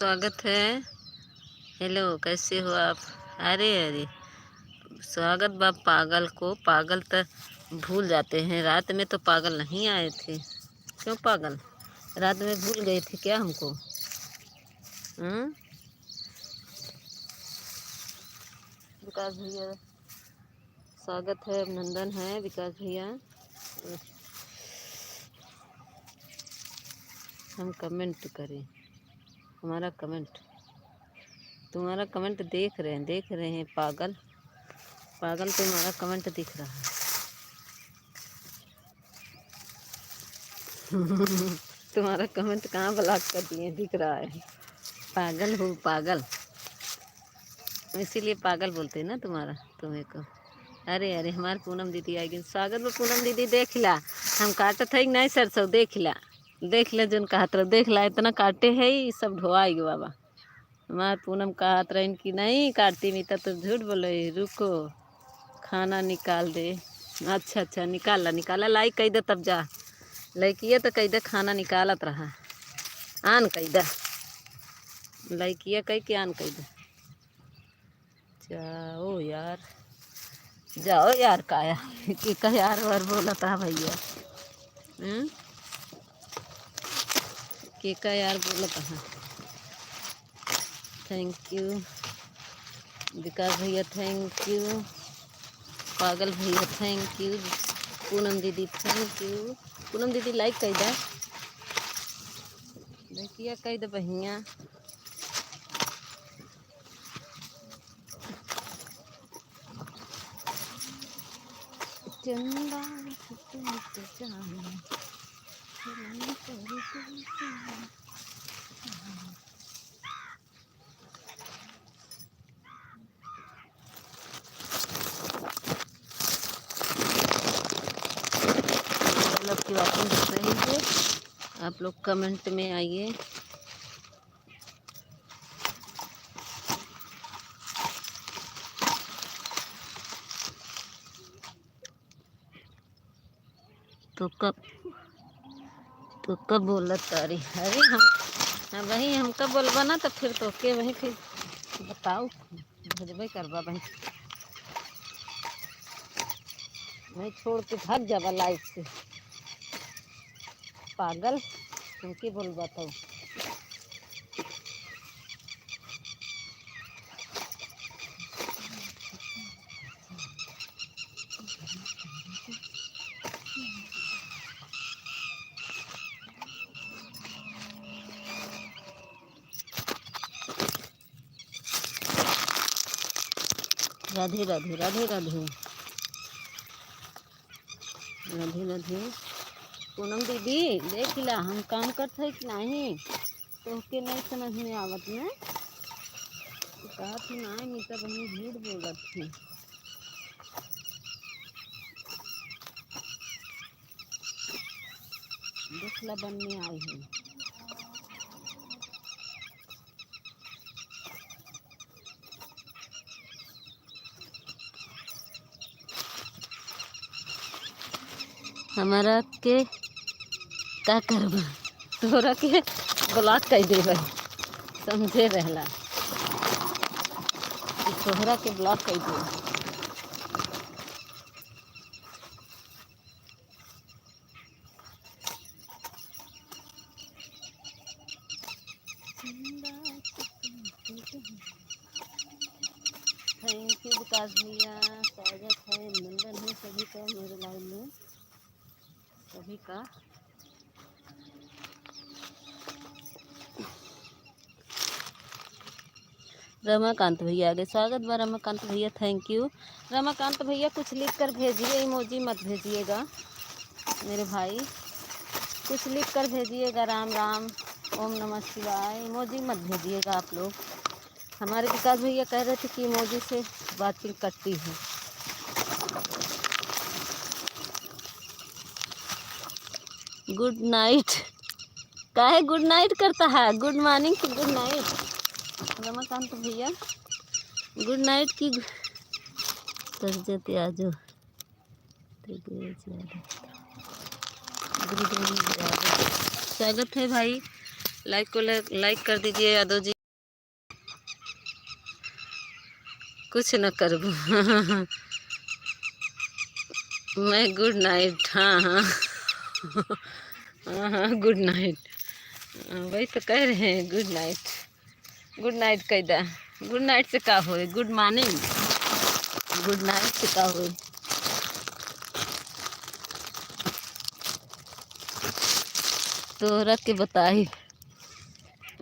स्वागत है। हेलो, कैसे हो आप? अरे अरे, स्वागत बा पागल को। पागल तो भूल जाते हैं, रात में तो पागल नहीं आए थे। क्यों पागल? रात में भूल गए थे क्या हमको? हम्म। विकास भैया स्वागत है, अभिनंदन है विकास भैया। हम कमेंट करें, हमारा कमेंट, तुम्हारा कमेंट देख रहे हैं पागल। पागल तुम्हारा कमेंट दिख रहा है। तुम्हारा कमेंट कहाँ ब्लॉक कर दिए, दिख रहा है। पागल हो पागल, इसीलिए पागल बोलते हैं ना तुम्हारा, तुम्हें को। अरे अरे, हमारे पूनम दीदी आएगी। स्वागत में पूनम दीदी। देख ला, हम काटत है नहीं सरसों। देख ला, देख ले जोन कहत रहो। देख ला, इतना काटे है ये सब ढोआएगी बाबा। हमारे पूनम कहत रही कि नहीं काटती मीता, तो झूठ बोले। रुको, खाना निकाल दे। अच्छा अच्छा, निकाला निकाला, लाइक कही दे तब जा। लड़किया तो कही दे खाना निकालत रहा। आन कही दे, लड़किया कही के आन कही दे। जाओ यार, जाओ यार, काया कि का यार वार बोला था भैया। के का यार बोला था। थैंक यू विकास भैया, थैंक यू पागल भैया, थैंक यू पूनम दीदी, थैंक यू। पूनम दीदी लाइक कही दे, लड़किया कही दे बहिया। चंदा की बातें दिख रही है। आप लोग कमेंट में आइए। तो कब बोला तारी? अरे हम वही, हम कब बोलबा ना, तो फिर तो के वही फिर बताओ, भेजबे करबा वही। वही छोड़ के भाग जाबा लाइफ से। पागल तुमके बोलबा तो। राधे राधे राधे राधे राधे राधे। पूनम दीदी देख ला, हम काम करते है कि नहीं, तो के नहीं समझ में आवत में। कहा थी ना मीता बहनी झूठ बोलत थी। देख ला, बनने आई है। हमारा के का करबा, तोरा के ब्लॉक कर देबा, समझे रहला कि तोहरा के ब्लॉक कर दे। थैंक यू विकास भैया, स्वागत है, अभिनंदन है सभी का मेरे लाइव में, सभी का। रमाकांत भैया आगे स्वागत बा। रमाकांत भैया थैंक यू। रमाकांत भैया कुछ लिख कर भेजिए, इमोजी मत भेजिएगा मेरे भाई। कुछ लिख कर भेजिएगा, राम राम, ओम नमः शिवाय। इमोजी मत भेजिएगा आप लोग। हमारे विकास भैया कह रहे थे कि इमोजी से बातचीत करती है। गुड नाइट काहे गुड नाइट करता है? गुड मॉर्निंग की गुड नाइट। रमाकांत भैया गुड नाइट की कर देते आज। स्वागत है भाई, लाइक कर दीजिए यादव जी। कुछ न करबू मैं गुड नाइट। हाँ हाँ हाँ हाँ गुड नाइट। वही तो कह रहे हैं गुड नाइट। गुड नाइट कैदा। गुड नाइट से का होए? Good morning. गुड नाइट से का होए? तोहरा के बताई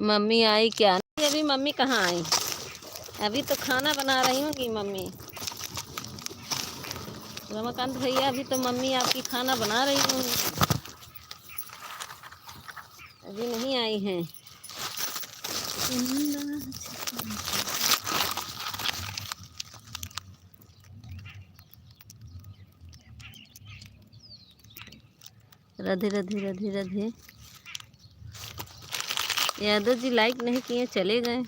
मम्मी आई क्या? नहीं अभी मम्मी कहाँ आई? अभी तो खाना बना रही होंगी मम्मी। रमाकांत भैया अभी तो मम्मी आपकी खाना बना रही होंगी, अभी नहीं आई हैं। राधे राधे राधे राधे। यादव जी लाइक नहीं किए चले गए।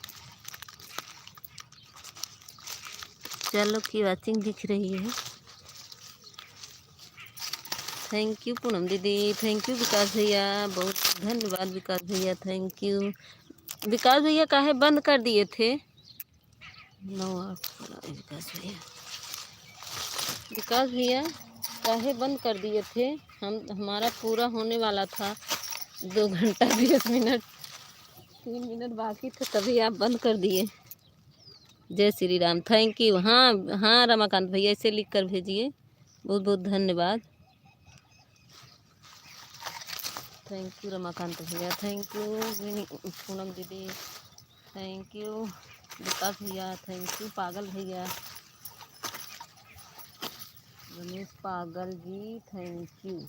चलो की वाचिंग दिख रही है। थैंक यू पूनम दीदी। थैंक यू विकास भैया, बहुत धन्यवाद विकास भैया। थैंक यू विकास भैया। काहे बंद कर दिए थे? नो विकास भैया। विकास भैया काहे बंद कर दिए थे? हमारा पूरा होने वाला था। 2 घंटा 20 मिनट 3 मिनट बाकी थे तभी आप बंद कर दिए। जय श्री राम। Thank you. हाँ हाँ रमाकांत भैया ऐसे लिख कर भेजिए। बहुत बहुत धन्यवाद। थैंक यू रमाकांत भैया। थैंक यू पूनम दीदी। थैंक यू विकास भैया। थैंक यू पागल भैया। रमेश पागल जी थैंक यू।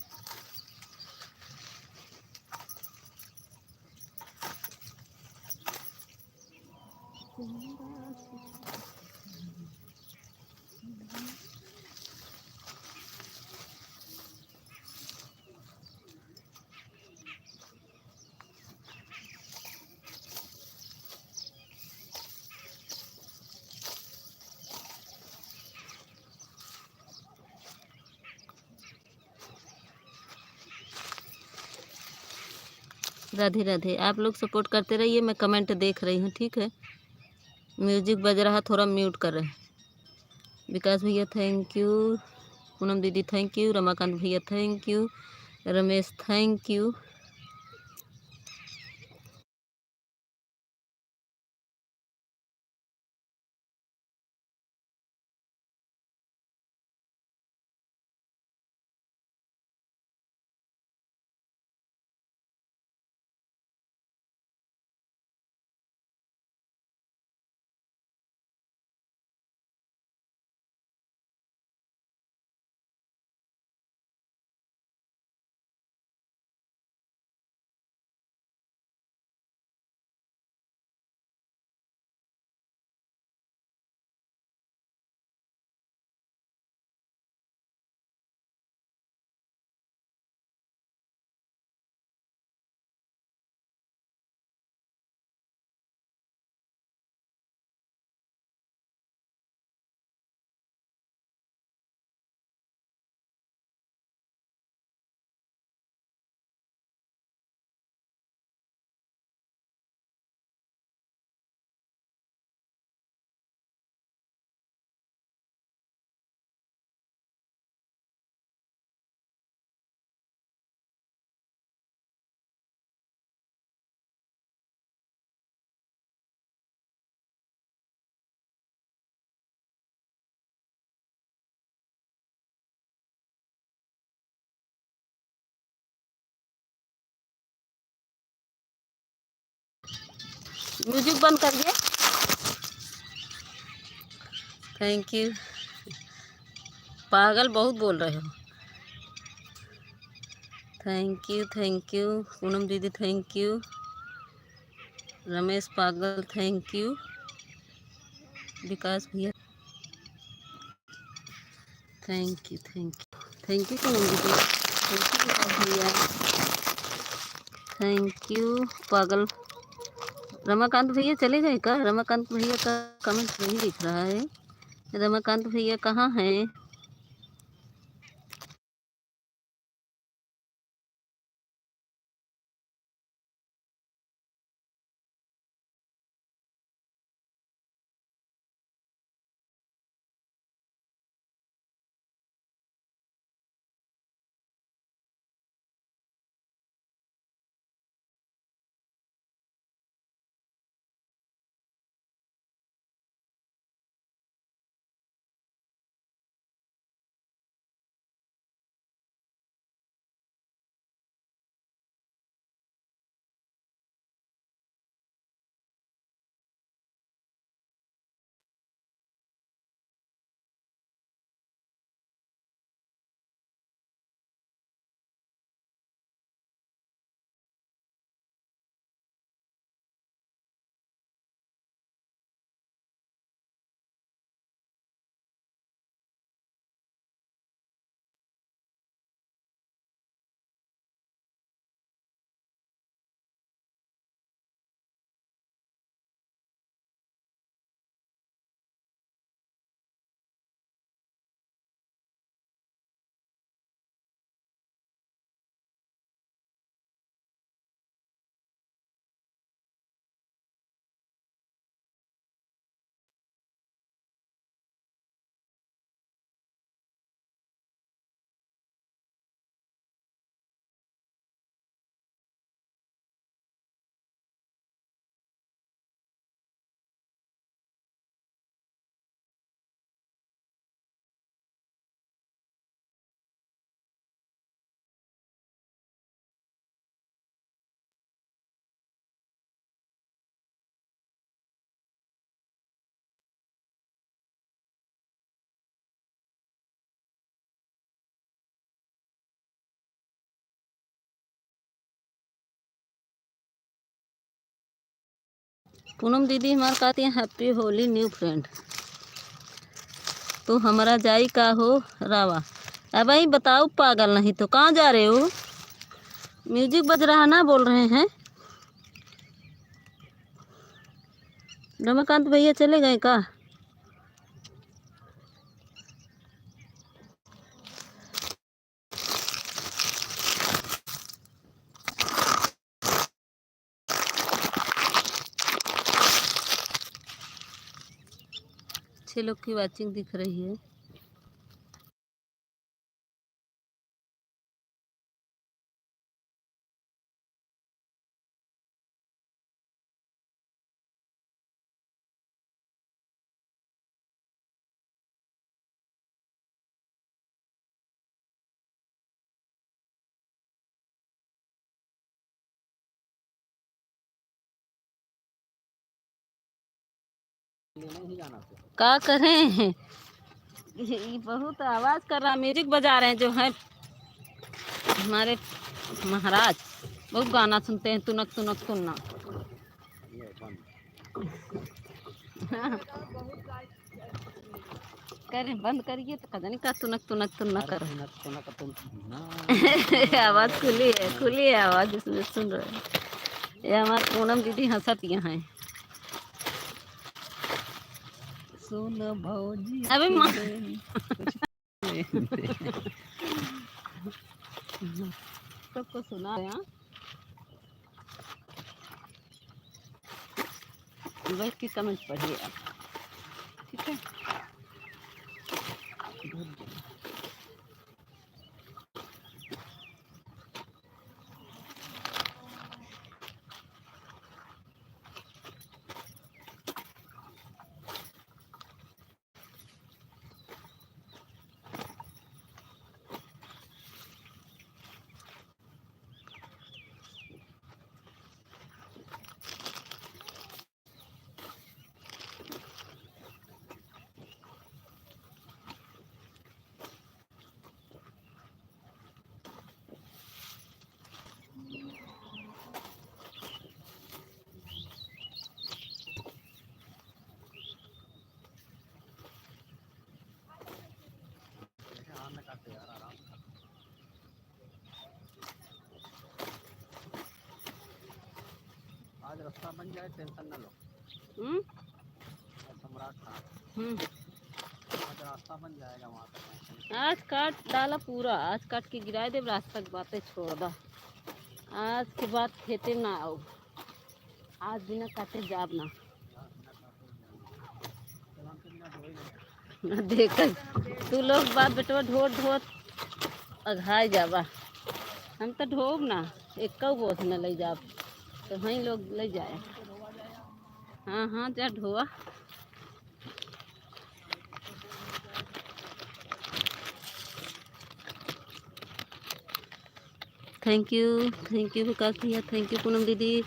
राधे राधे। आप लोग सपोर्ट करते रहिए, मैं कमेंट देख रही हूँ, ठीक है। म्यूजिक बज रहा, थोड़ा म्यूट कर रहे हैं। विकास भैया थैंक यू। पूनम दीदी थैंक यू। रमाकांत भैया thank you. Ramesh thank you. Music बंद करिए। Thank you. पागल बहुत बोल रहे हो। थैंक यू पूनम दीदी थैंक यू। रमेश पागल थैंक यू। विकास भैया थैंक यू पूनम दीदी। थैंक यू विकास भैया। थैंक यू पागल। रमाकांत भैया चले गए का? रमाकांत भैया का कमेंट नहीं दिख रहा है। रमाकांत भैया कहाँ हैं? पूनम दीदी हमारे कहती हैं हैप्पी होली न्यू फ्रेंड। तो हमारा जाई का हो रावा। अब भाई बताओ पागल, नहीं तो कहाँ जा रहे हो? म्यूजिक बज रहा ना, बोल रहे हैं। रमाकांत भैया चले गए का? छह लोग की वाचिंग दिख रही है। क्या करें, ये बहुत आवाज कर रहा। म्यूजिक बजा रहे हैं जो है हमारे महाराज, बहुत गाना सुनते हैं। तुनक तुनक सुनना। करें बंद करिए तो पता नहीं का तुनक तुनक तुनना कर। आवाज खुली है आवाज, इसमें सुन रहे हैं। ये हमारे पूनम दीदी हंसत यहाँ है। सुन भौजी अबे सबको सुना है। बस की कमेंट पढ़िए आप, ठीक है। आज रास्ता बन जाए, टेंशन न लो। सम्राट था। आज रास्ता बन जाएगा वहाँ तक। आज काट डाला पूरा, आज काट के गिरा दे रास्ता की बातें छोड़ दो। आज के बाद खेते ना आओ, आज बिना काटे जाब ना। देख तू लोग बाप बेटवा ढोर ढोर अघाई जाबा, हम तो ढोब ना एक बोस न ले जाब, तो वहीं लोग ले जाए। हाँ हाँ जा ढोआ। थैंक यू विकास भैया, थैंक यू पूनम दीदी,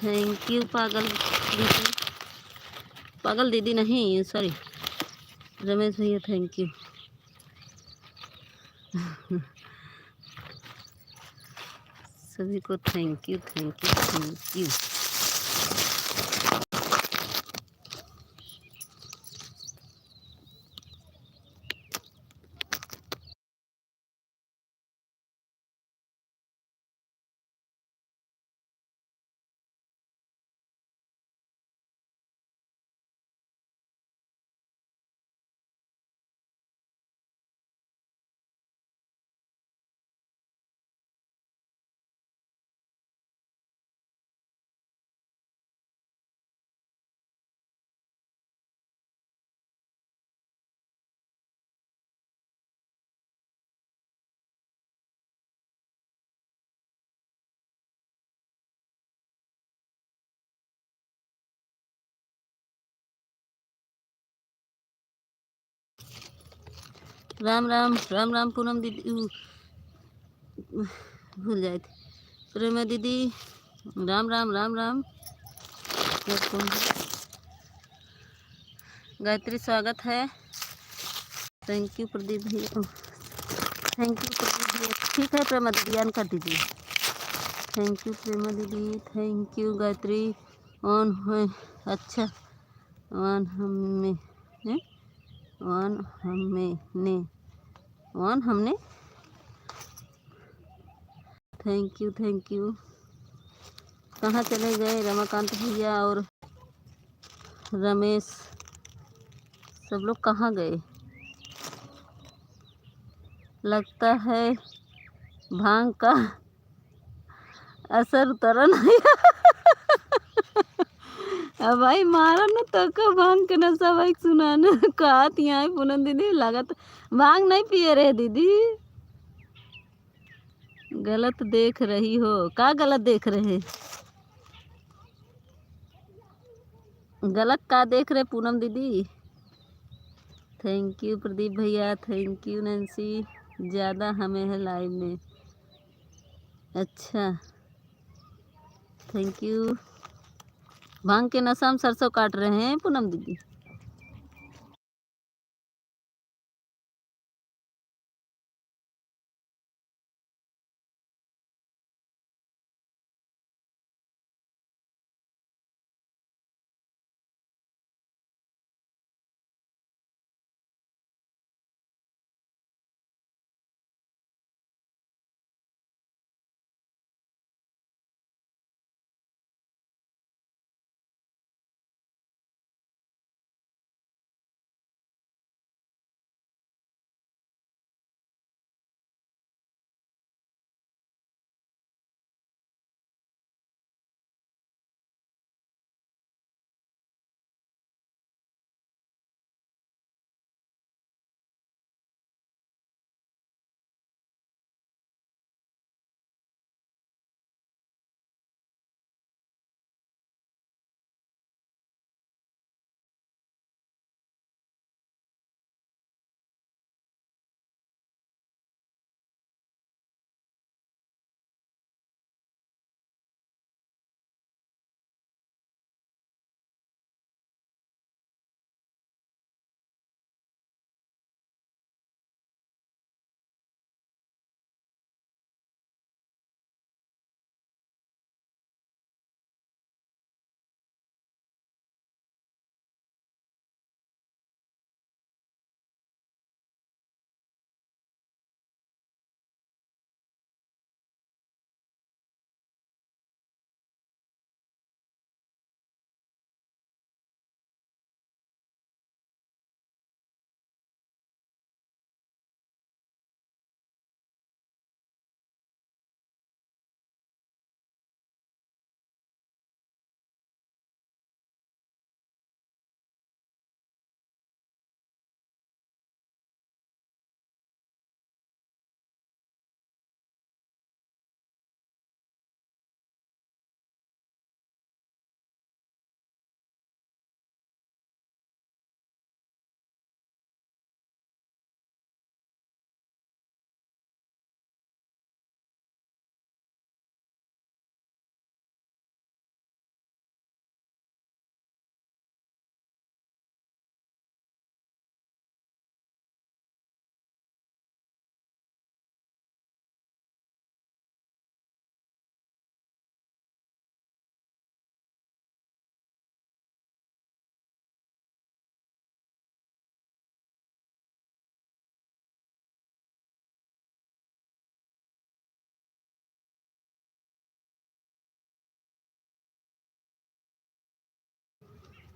थैंक यू पागल दीदी नहीं सॉरी रमेश भैया, थैंक यू। सभी को thank you thank you thank you. Ram Ram Ram Ram Poonam दीदी, भूल जाए थे। प्रेमा दीदी राम राम राम राम। गायत्री स्वागत है। थैंक यू प्रदीप भैया, थैंक यू प्रदीप भैया। ठीक है प्रेमा दीदी ऑन कर दीजिए। थैंक यू प्रेमा दीदी, थैंक यू गायत्री वन है अच्छा वन हमें है वन हमने थैंक यू। कहाँ चले गए रमाकांत भैया और रमेश, सब लोग कहाँ गए? लगता है भांग का असर उतरा नहीं। अब भाई मारा न तो का भांग के नशा भाई सुनाना कहा यहाँ पूनम दीदी लागत भांग नहीं पिए रहे दीदी। गलत देख रही हो का? गलत देख रहे गलत का देख रहे पूनम दीदी? थैंक यू प्रदीप भैया, थैंक यू नैन्सी, ज़्यादा हमें है लाइव में। अच्छा थैंक यू। भांग के नशा हम सरसों काट रहे हैं पूनम दीदी।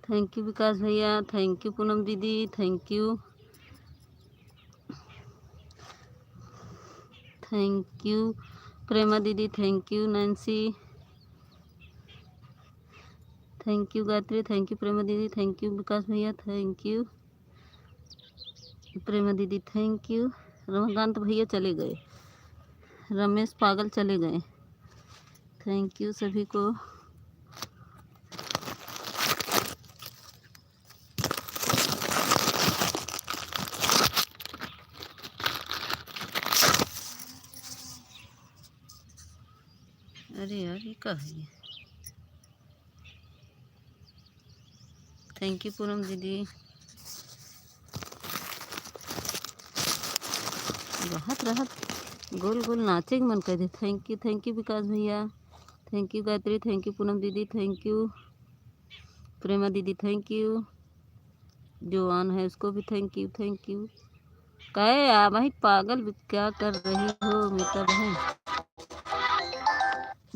थैंक यू विकास भैया, थैंक यू पूनम दीदी, थैंक यू प्रेमा दीदी, thank you Nancy, thank you Gayatri, thank you Prema दीदी, थैंक यू विकास भैया, थैंक यू प्रेमा दीदी, थैंक यू। रमाकांत भैया चले गए, रमेश पागल चले गए। थैंक यू सभी को। अरे यार ये क्या है? थैंक यू पूनम दीदी। राहत गोल गोल नाचे मन कर दे। थैंक यू विकास भैया, thank you Gayatri, thank you Poonam दीदी, थैंक यू प्रेमा दीदी थैंक यू। जो ऑन है उसको भी थैंक यू थैंक यू। कहे आ भाई पागल क्या कर रही हो मीता बहन।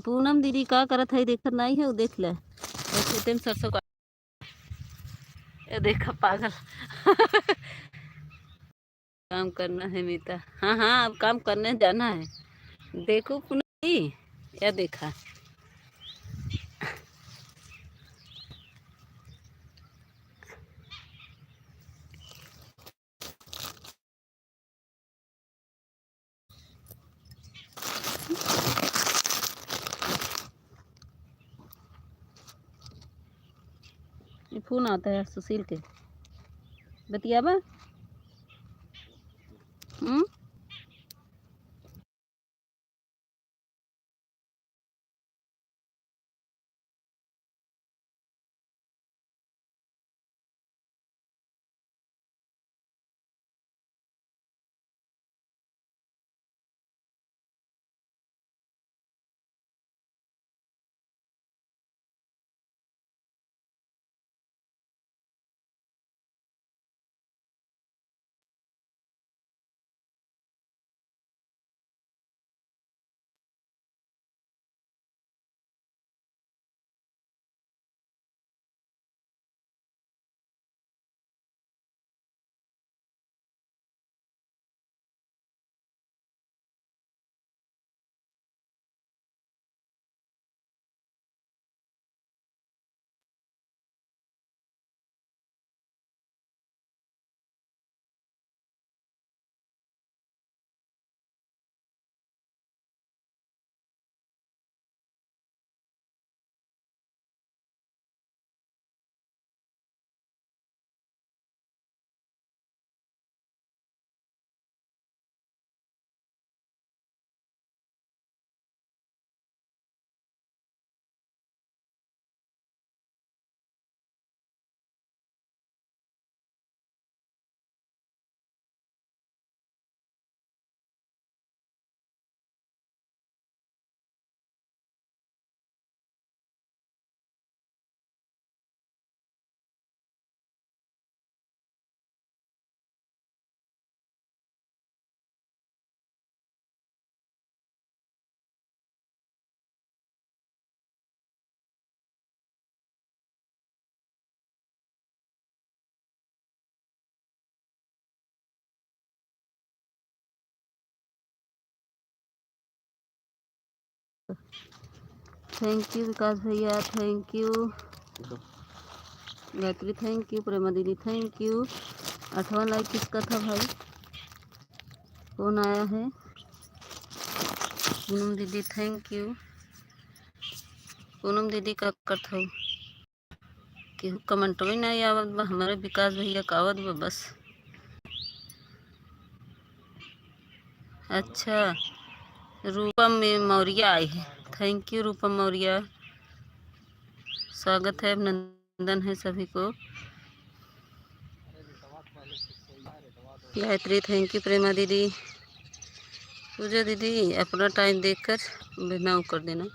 पूनम दीदी का करत है देखत नहीं है वो देख ले खेते में सरसों का ये देखा पागल काम करना है मीता। हाँ हाँ अब काम करने जाना है। देखो पूनम दी या देखा ये फोन आता है सुशील के बतियाबा। हम्म थैंक यू विकास भैया thank you. Gayatri thank you. Prema दीदी थैंक यू। 8वां लाइक किसका था भाई कौन आया है। पूनम दीदी थैंक यू। पूनम दीदी का करता हूँ कि कमेंट में नहीं आवत बा हमारे विकास भैया का आवत बा बस। अच्छा रूपम मौर्य आई है। थैंक यू रूपम मौर्य स्वागत है अभिनंदन है सभी को। Gayatri thank you. प्रेमा दीदी पूजा दीदी अपना टाइम देखकर नाउ कर देना।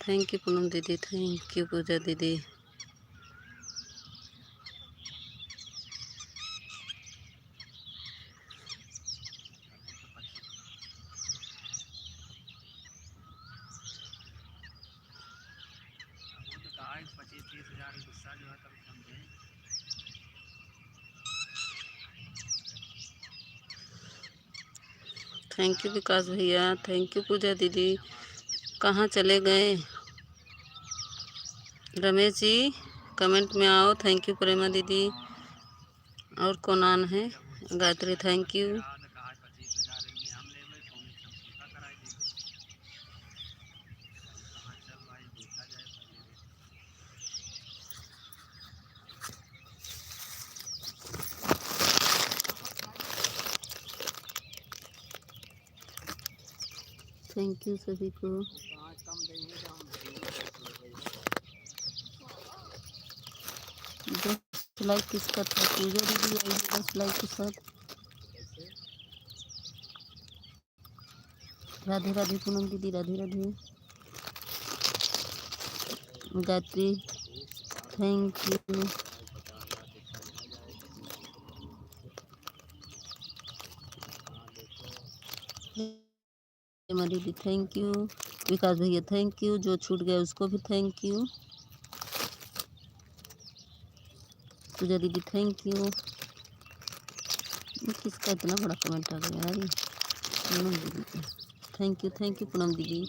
थैंक यू पूनम दीदी थैंक यू पूजा दीदी। थैंक यू विकास भैया थैंक यू पूजा दीदी। कहाँ चले गए रमेश जी कमेंट में आओ। थैंक यू प्रेमा दीदी। और कौन आन है Gayatri thank you. Thank you सभी को। 10 लाइक किसका था पूजा दीदी आई है 10 लाइक के साथ। राधे राधे पूनम दीदी, राधे राधे। Gayatri thank you. दीदी थैंक यू। विकास भैया थैंक यू। जो छूट गया उसको भी थैंक यू। पूजा दीदी थैंक यू। किसका इतना बड़ा कमेंट आ गया यार। पूनम दीदी थैंक यू पूनम दीदी।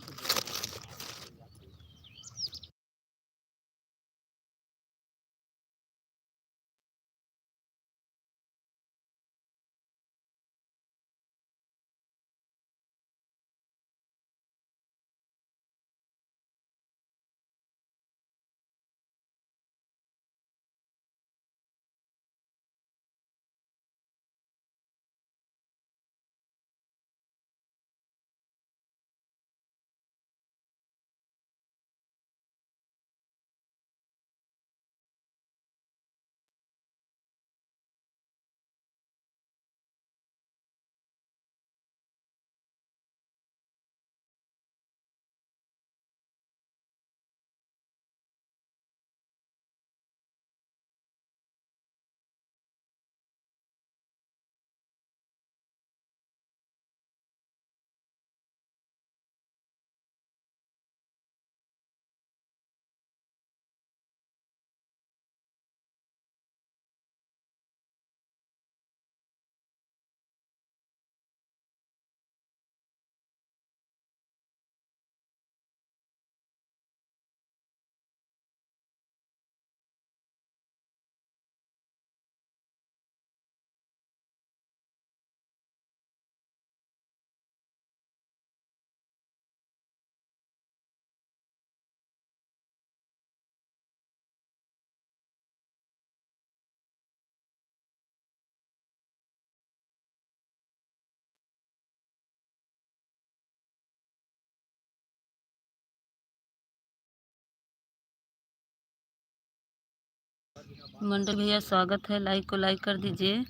मंडल भैया स्वागत है। लाइक को लाइक कर दीजिए।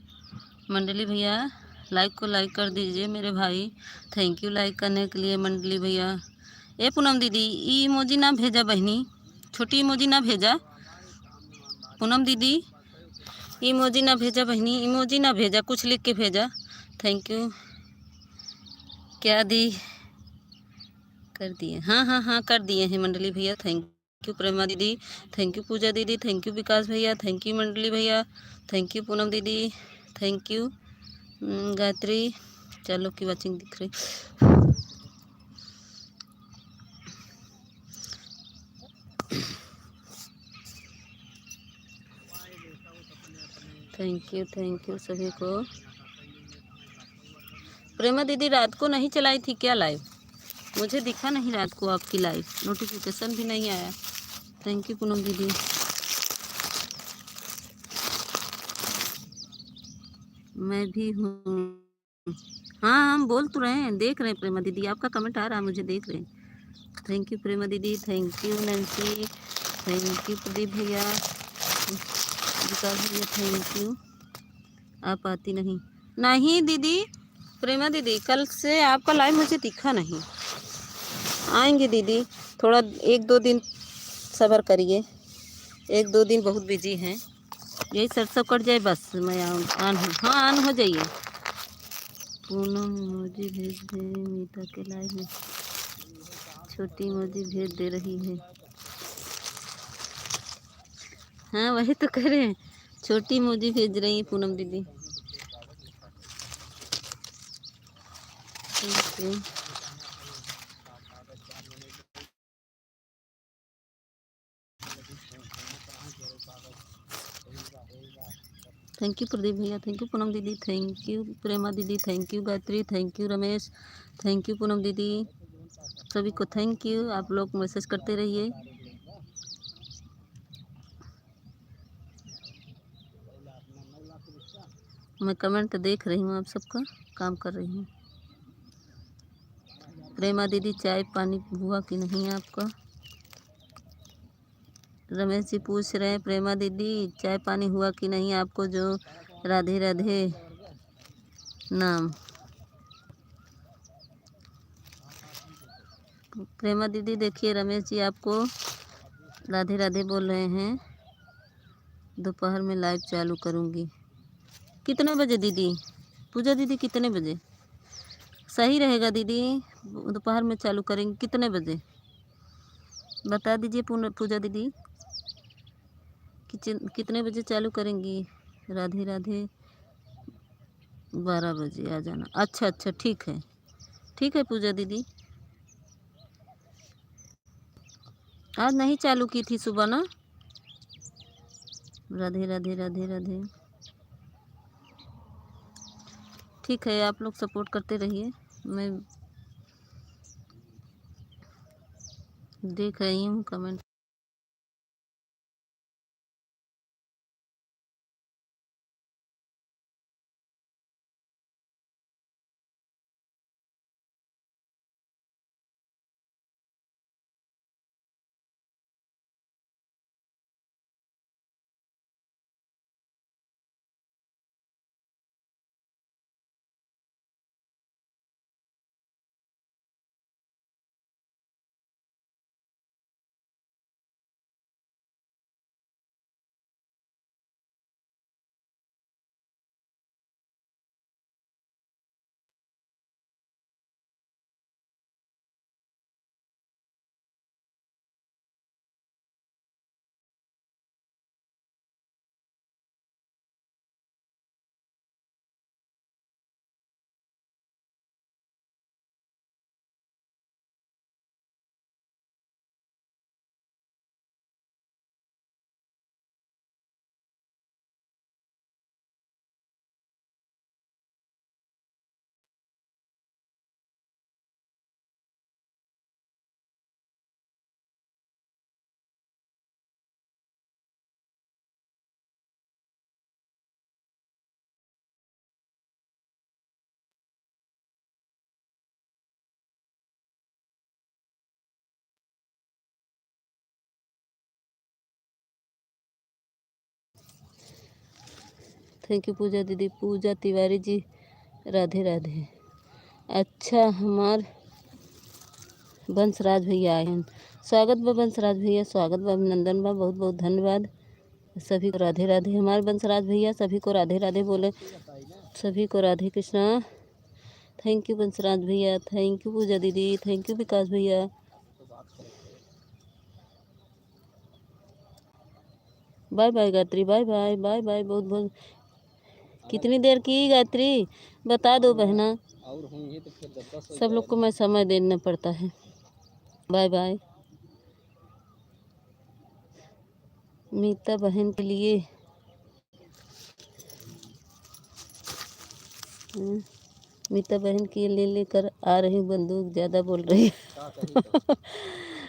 मंडली भैया लाइक को लाइक कर दीजिए मेरे भाई। थैंक यू लाइक करने के लिए मंडली भैया। ए पूनम दीदी ई इमोजी ना भेजा बहनी, छोटी इमोजी ना भेजा। पूनम दीदी इमोजी ना भेजा बहनी, इमोजी ना भेजा, कुछ लिख के भेजा। Thank you. क्या दी कर दिए? हाँ हाँ हाँ कर दिए हैं मंडली भैया। थैंक यू प्रेमा दीदी, थैंक यू पूजा दीदी, थैंक यू विकास भैया, थैंक यू मंडली भैया, थैंक यू पूनम दीदी, थैंक यू गायत्री। चलो की वाचिंग दिख रही। थैंक यू सभी को। प्रेमा दीदी रात को नहीं चलाई थी क्या लाइव? मुझे दिखा नहीं रात को आपकी लाइव, नोटिफिकेशन भी नहीं आया। थैंक यू पूनम दीदी। मैं भी हूँ। हाँ हम बोल तो रहे हैं, देख रहे हैं प्रेमा दीदी, आपका कमेंट आ रहा है, मुझे देख रहे हैं। थैंक यू प्रेमा दीदी, thank you Nancy, thank you Pradeep भैया, विकास भैया थैंक यू। आप आती नहीं? नहीं दीदी, प्रेमा दीदी कल से आपका लाइव मुझे दिखा नहीं। आएंगे दीदी, थोड़ा 1-2 दिन सब्र करिए। 1-2 दिन बहुत बिजी हैं। यही सरसों कट जाए बस मैं ऑन हूँ। हाँ ऑन हो जाइए। पूनम इमोजी भेज दे मीता के लाइव में। छोटी इमोजी भेज दे रही है। हाँ वही तो कह रहे हैं, छोटी इमोजी भेज रही है पूनम दीदी। Thank you. Thank you Pradeep भैया, थैंक यू पूनम दीदी, थैंक यू प्रेमा दीदी, thank you Gayatri, thank you Ramesh, thank you Poonam दीदी। सभी को थैंक यू। आप लोग मैसेज करते रहिए। मैं कमेंट देख रही हूँ, आप सबका काम कर रही हूँ। प्रेमा दीदी चाय पानी हुआ कि नहीं आपका? रमेश जी पूछ रहे हैं प्रेमा दीदी चाय पानी हुआ कि नहीं आपको, जो राधे राधे नाम। प्रेमा दीदी देखिए, रमेश जी आपको राधे राधे बोल रहे हैं। दोपहर में लाइव चालू करूँगी। कितने बजे दीदी? पूजा दीदी कितने बजे सही रहेगा दीदी? दोपहर में चालू करेंगे कितने बजे बता दीजिए पूजा दीदी। कितने बजे चालू करेंगी? राधे राधे 12 बजे आ जाना। अच्छा अच्छा ठीक है पूजा दीदी। आज नहीं चालू की थी सुबह ना। राधे राधे राधे राधे। ठीक है, आप लोग सपोर्ट करते रहिए। मैं देख रही हूँ कमेंट। थैंक यू पूजा दीदी। पूजा तिवारी जी राधे राधे। अच्छा, हमार बंसराज भैया आए हैं। स्वागत बा बंसराज भैया, स्वागत बा, अभिनंदन बा, बहुत बहुत धन्यवाद। सभी को राधे राधे। हमारे बंसराज भैया सभी को राधे राधे बोले, सभी को राधे कृष्णा। थैंक यू बंसराज भैया, थैंक यू पूजा दीदी, थैंक यू विकास भैया। Bye bye Gayatri, bye bye bye bye, बहुत बहुत। कितनी देर की गायत्री बता दो बहना, सब लोग को मैं समय देना पड़ता है। Bye bye. मीता बहन के लिए मीता बहन की लेकर आ रही हूँ बंदूक, ज़्यादा बोल रही है।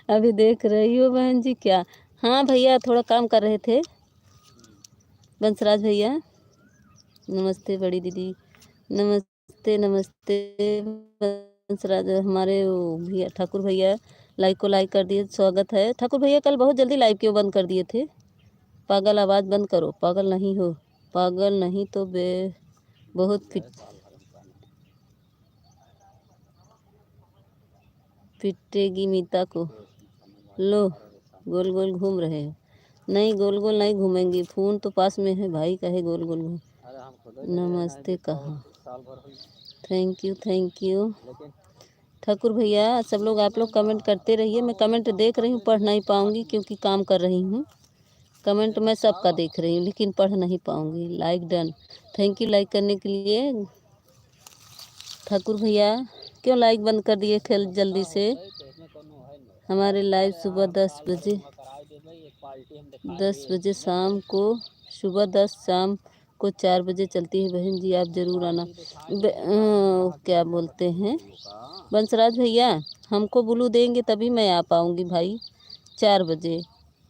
अभी देख रही हो बहन जी क्या? हाँ भैया, थोड़ा काम कर रहे थे। बंसराज भैया नमस्ते, बड़ी दीदी नमस्ते नमस्ते। बंसराज हमारे वो भैया ठाकुर भैया लाइक को लाइक कर दिए, स्वागत है। ठाकुर भैया कल बहुत जल्दी लाइव क्यों बंद कर दिए थे? पागल, आवाज़ बंद करो। पागल नहीं हो, पागल नहीं तो बहुत पिटेगी मीता को। लो, गोल गोल घूम रहे हो। नहीं, गोल गोल नहीं घूमेंगी, फ़ोन तो पास में है भाई, कहे गोल गोल घूम। नमस्ते कहाँ? थैंक यू ठाकुर भैया। सब लोग आप लोग कमेंट करते रहिए। मैं कमेंट देख रही हूँ, पढ़ नहीं पाऊँगी क्योंकि काम कर रही हूँ। कमेंट मैं सबका देख रही हूँ लेकिन पढ़ नहीं पाऊँगी। Like done, thank you like करने के लिए। ठाकुर भैया क्यों लाइक बंद कर दिए खेल जल्दी से? हमारे लाइव सुबह 10 बजे शाम को, सुबह 10 शाम को 4 बजे चलती है। बहन जी आप ज़रूर आना। क्या बोलते हैं बंसराज भैया, हमको ब्लू देंगे तभी मैं आ पाऊँगी भाई। 4 बजे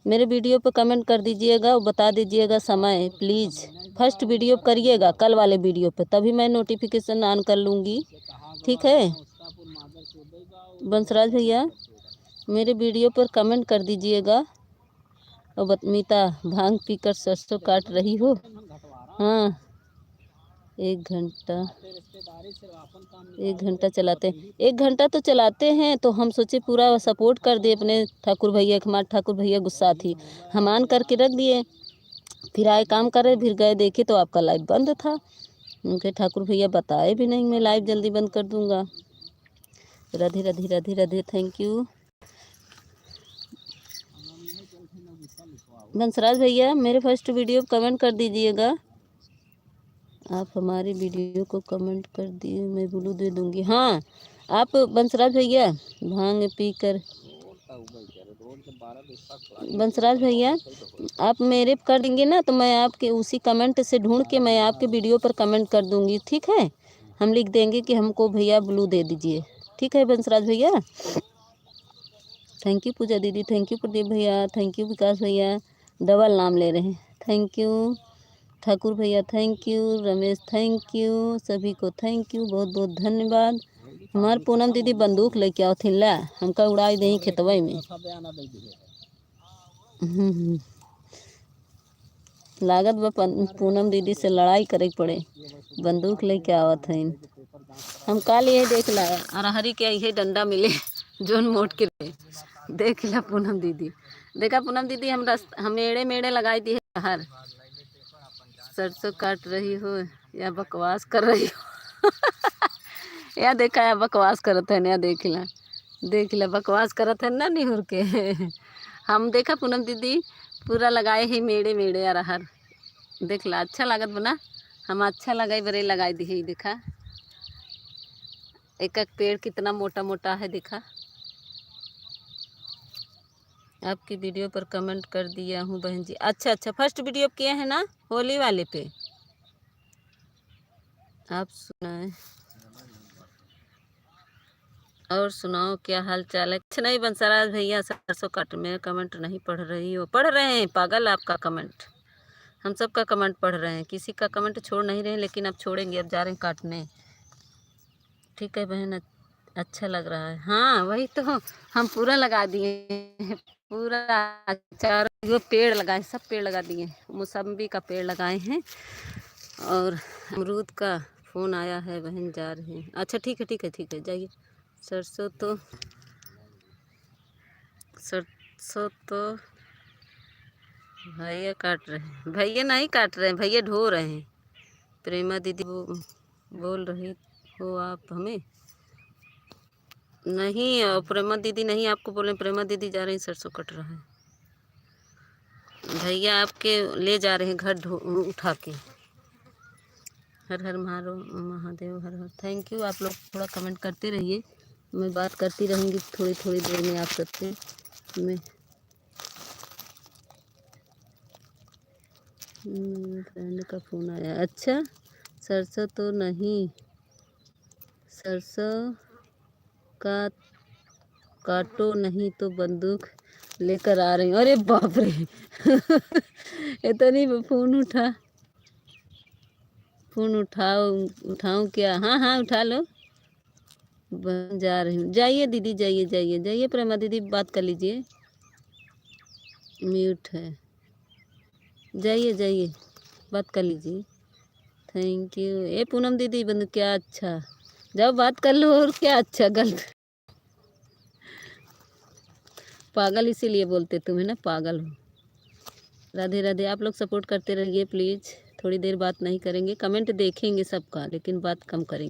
मेरे वीडियो पर कमेंट कर दीजिएगा और बता दीजिएगा समय प्लीज़। फर्स्ट वीडियो करिएगा कल वाले वीडियो पे, तभी मैं नोटिफिकेशन ऑन कर लूँगी, ठीक है? बंसराज भैया मेरे वीडियो पर कमेंट कर दीजिएगा। और मीता भांग पीकर सरसों काट रही हो? हाँ, 1 घंटा 1 घंटा चलाते हैं, 1 घंटा तो चलाते हैं, तो हम सोचे पूरा सपोर्ट कर दिए अपने ठाकुर भैया, हमारे ठाकुर भैया गुस्सा थी, हम ऑन करके रख दिए। फिर आए काम कर रहे, फिर गए देखे तो आपका लाइव बंद था। उनके ठाकुर भैया बताए भी नहीं, मैं लाइव जल्दी बंद कर दूंगा। Radhe Radhe Radhe Radhe, thank you. बंसराज भैया मेरे फर्स्ट वीडियो कमेंट कर दीजिएगा। आप हमारी वीडियो को कमेंट कर दिए, मैं ब्लू दे दूंगी। हाँ आप बंसराज भैया भांग पी कर, बंसराज भैया आप मेरे कर देंगे ना, तो मैं आपके उसी कमेंट से ढूंढ के मैं आपके वीडियो पर कमेंट कर दूंगी, ठीक है। हम लिख देंगे कि हमको भैया ब्लू दे दीजिए, ठीक है बंसराज भैया। थैंक यू पूजा दीदी, थैंक यू प्रदीप भैया, थैंक यू विकास भैया, डबल नाम ले रहे हैं, थैंक यू ठाकुर भैया, thank you Ramesh, thank you सभी को, थैंक यू, बहुत बहुत धन्यवाद। हमार पूनम दीदी बंदूक लेके आओ थी ला, हमका उड़ाई दही खेतवा में। लागत बा पूनम दीदी से लड़ाई करे पड़े, बंदूक लेके आवत है। हम काल यही देख ला अरहरी के यही डंडा मिले जोन मोट के रहे। देख ला पूनम दीदी, देखा पूनम दीदी हम मेड़े मेड़े लगाई दी है हर। सरसों काट रही हो या बकवास कर रही हो? या देखा या बकवास करत है ना, देख ला बकवास करत है ना निहुर के। हम देखा पूनम दीदी पूरा लगाए ही मेड़े मेड़े अरहर, देख ला अच्छा लागत बना। हम अच्छा लगाई बरे लगाई दी है, देखा एक एक पेड़ कितना मोटा मोटा है, देखा। आपकी वीडियो पर कमेंट कर दिया हूँ बहन जी। अच्छा अच्छा फर्स्ट वीडियो किए हैं ना होली वाले पे। आप सुनाए और सुनाओ क्या हाल चाल है? कुछ नहीं बंसराज भैया, सरसों काट में कमेंट नहीं पढ़ रही हो? पढ़ रहे हैं पागल, आपका कमेंट हम सब का कमेंट पढ़ रहे हैं, किसी का कमेंट छोड़ नहीं रहे हैं, लेकिन अब छोड़ेंगे, अब जा रहे हैं काटने। ठीक है बहन, अच्छा लग रहा है। हाँ वही तो हम पूरा लगा दिए हैं, पूरा चारों वो पेड़ लगाए, सब पेड़ लगा दिए, मौसम्बी का पेड़ लगाए हैं और अमरूद का। फ़ोन आया है बहन, जा रहे हैं। अच्छा ठीक है ठीक है ठीक है, जाइए। सरसों तो भैया काट रहे हैं, भैया नहीं काट रहे हैं, भैया ढो रहे हैं। प्रेमा दीदी वो बोल रही हो आप हमें? नहीं प्रेमा दीदी नहीं आपको बोले, प्रेमा दीदी जा रही सरसों कट रहा है, भैया आपके ले जा रहे हैं घर उठा के। हर हर महादेव, हर हर। थैंक यू, आप लोग थोड़ा कमेंट करते रहिए, मैं बात करती रहूँगी थोड़ी थोड़ी देर में आप सबसे। मैं फ्रेंड का फ़ोन आया। अच्छा सरसों तो नहीं, सरसों का काटो नहीं तो बंदूक लेकर आ रही हूँ। अरे बाप रे इतनी फ़ोन उठाओ, उठाऊँ क्या? हाँ हाँ उठा लो, जा रही हूँ। जाइए दीदी, जाइए जाइए जाइए, प्रेमा दीदी बात कर लीजिए, म्यूट है, जाइए जाइए बात कर लीजिए। Thank you. ए पूनम दीदी बंद क्या? अच्छा जाओ बात कर लो, और क्या अच्छा गलत? पागल इसीलिए बोलते तुम्हें ना, पागल हो। राधे राधे, आप लोग सपोर्ट करते रहिए प्लीज़। थोड़ी देर बात नहीं करेंगे, कमेंट देखेंगे सबका, लेकिन बात कम करेंगे।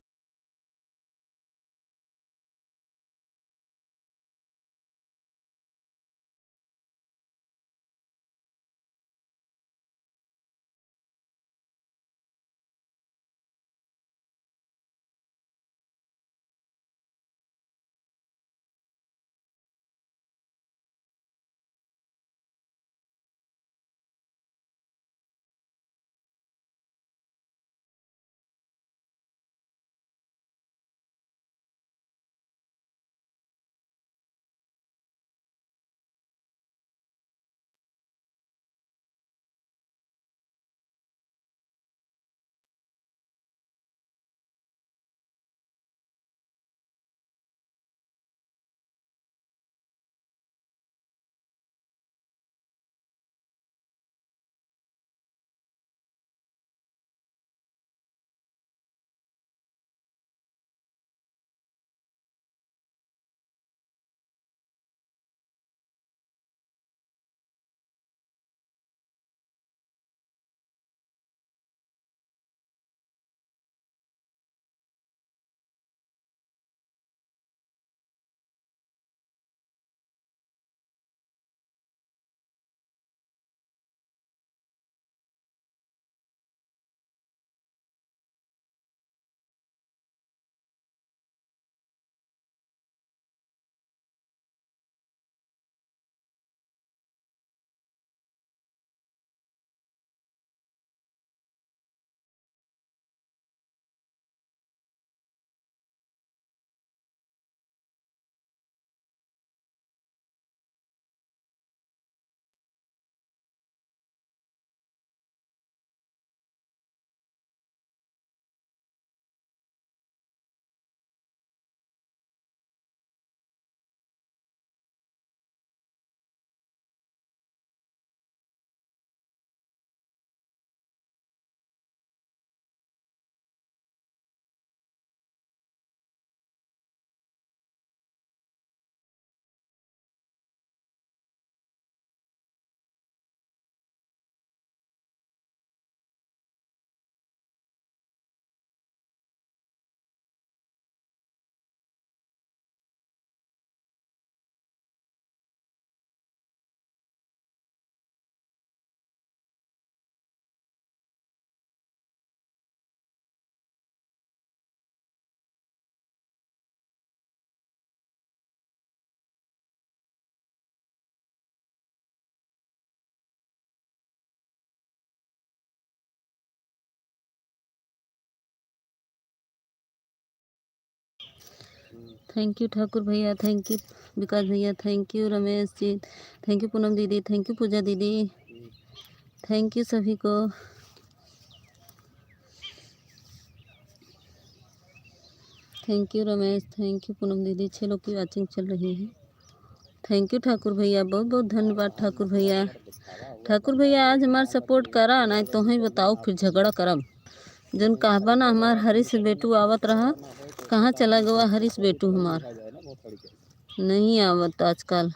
थैंक यू ठाकुर भैया, थैंक यू विकास भैया, thank you Ramesh ji, thank you Poonam दीदी, थैंक यू पूजा दीदी, थैंक यू सभी को। Thank you Ramesh, thank you Poonam दीदी। 6 लोग की वॉचिंग चल रही है। थैंक यू ठाकुर भैया, बहुत बहुत धन्यवाद ठाकुर भैया। ठाकुर भैया आज हमार सपोर्ट करा नहीं तो ही बताओ फिर झगड़ा करब। जन कहबा ना हमार हरीश बेटू आवत रहा, कहाँ चला गया हरीश बेटू हमार, नहीं आवत आजकल।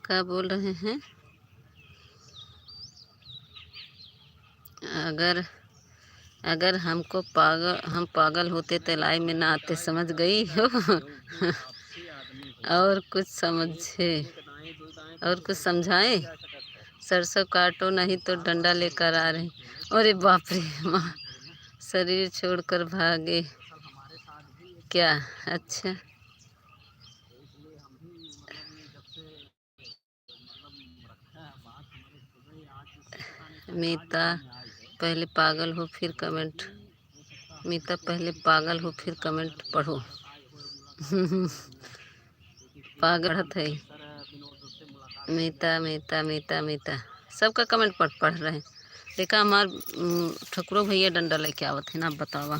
क्या बोल रहे हैं? अगर अगर हम पागल होते तो लाई में ना आते, समझ गई हो। और कुछ समझे, और कुछ समझाए? सरसों काटो नहीं तो डंडा लेकर आ रहे। अरे बाप रे माँ, शरीर छोड़कर भागे क्या? अच्छा, मीता पहले पागल हो फिर कमेंट, मीता पहले पागल हो फिर कमेंट पढ़ो। पागल है। मीता मीता मीता मीता सबका कमेंट पढ़ रहे हैं। देखा हमार ठकुरो भैया डंडा लेके आवत है ना, बतावा।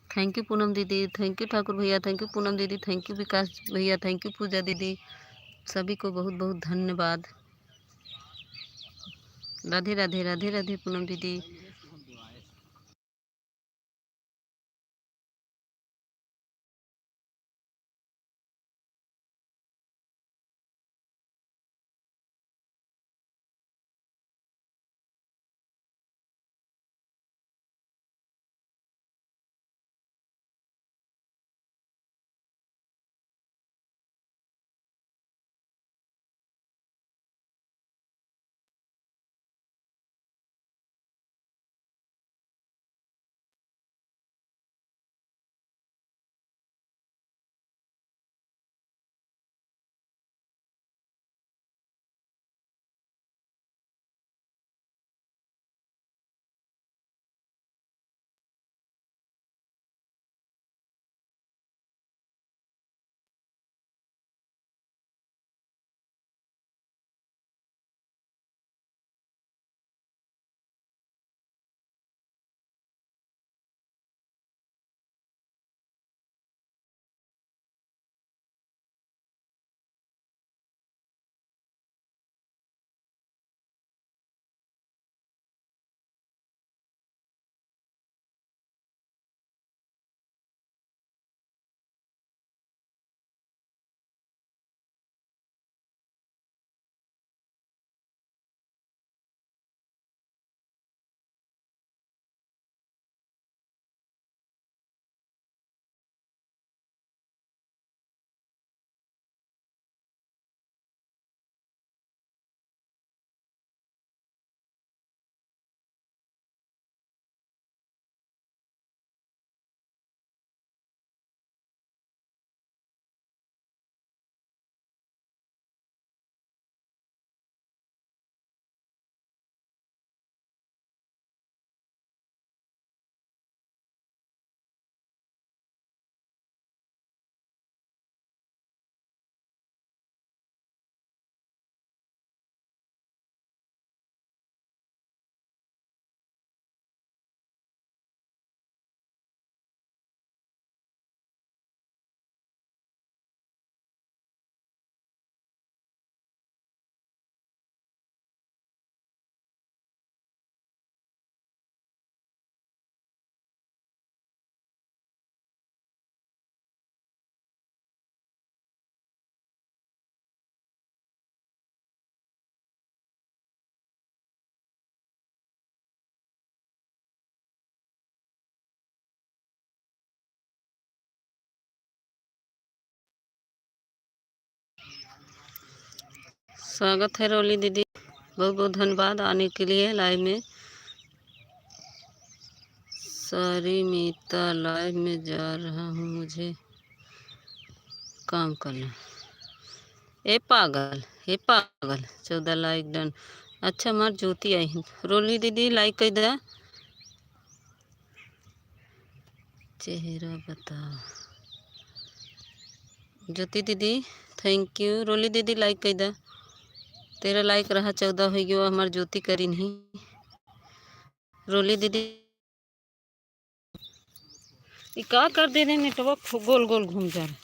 थैंक यू पूनम दीदी, थैंक यू ठाकुर भैया, थैंक यू पूनम दीदी, थैंक यू विकास भैया, थैंक यू पूजा दीदी, सभी को बहुत बहुत धन्यवाद। राधे राधे राधे राधे पूनम दीदी। स्वागत है रोली दीदी, बहुत बहुत धन्यवाद आने के लिए लाइव में। सॉरी मीता, लाइव में जा रहा हूँ, मुझे काम करना। ए पागल, 14 लाइक डन। अच्छा मार ज्योति आई है। रोली दीदी लाइक कर दे। चेहरा बताओ। ज्योति दीदी थैंक यू। रोली दीदी लाइक कर दे। तेरा लाइक रहा 14 हो गया, हमार ज्योति करी नहीं। रोली दीदी ये का कर दे रहे, नेटवर्क गोल गोल घूम जा रहा।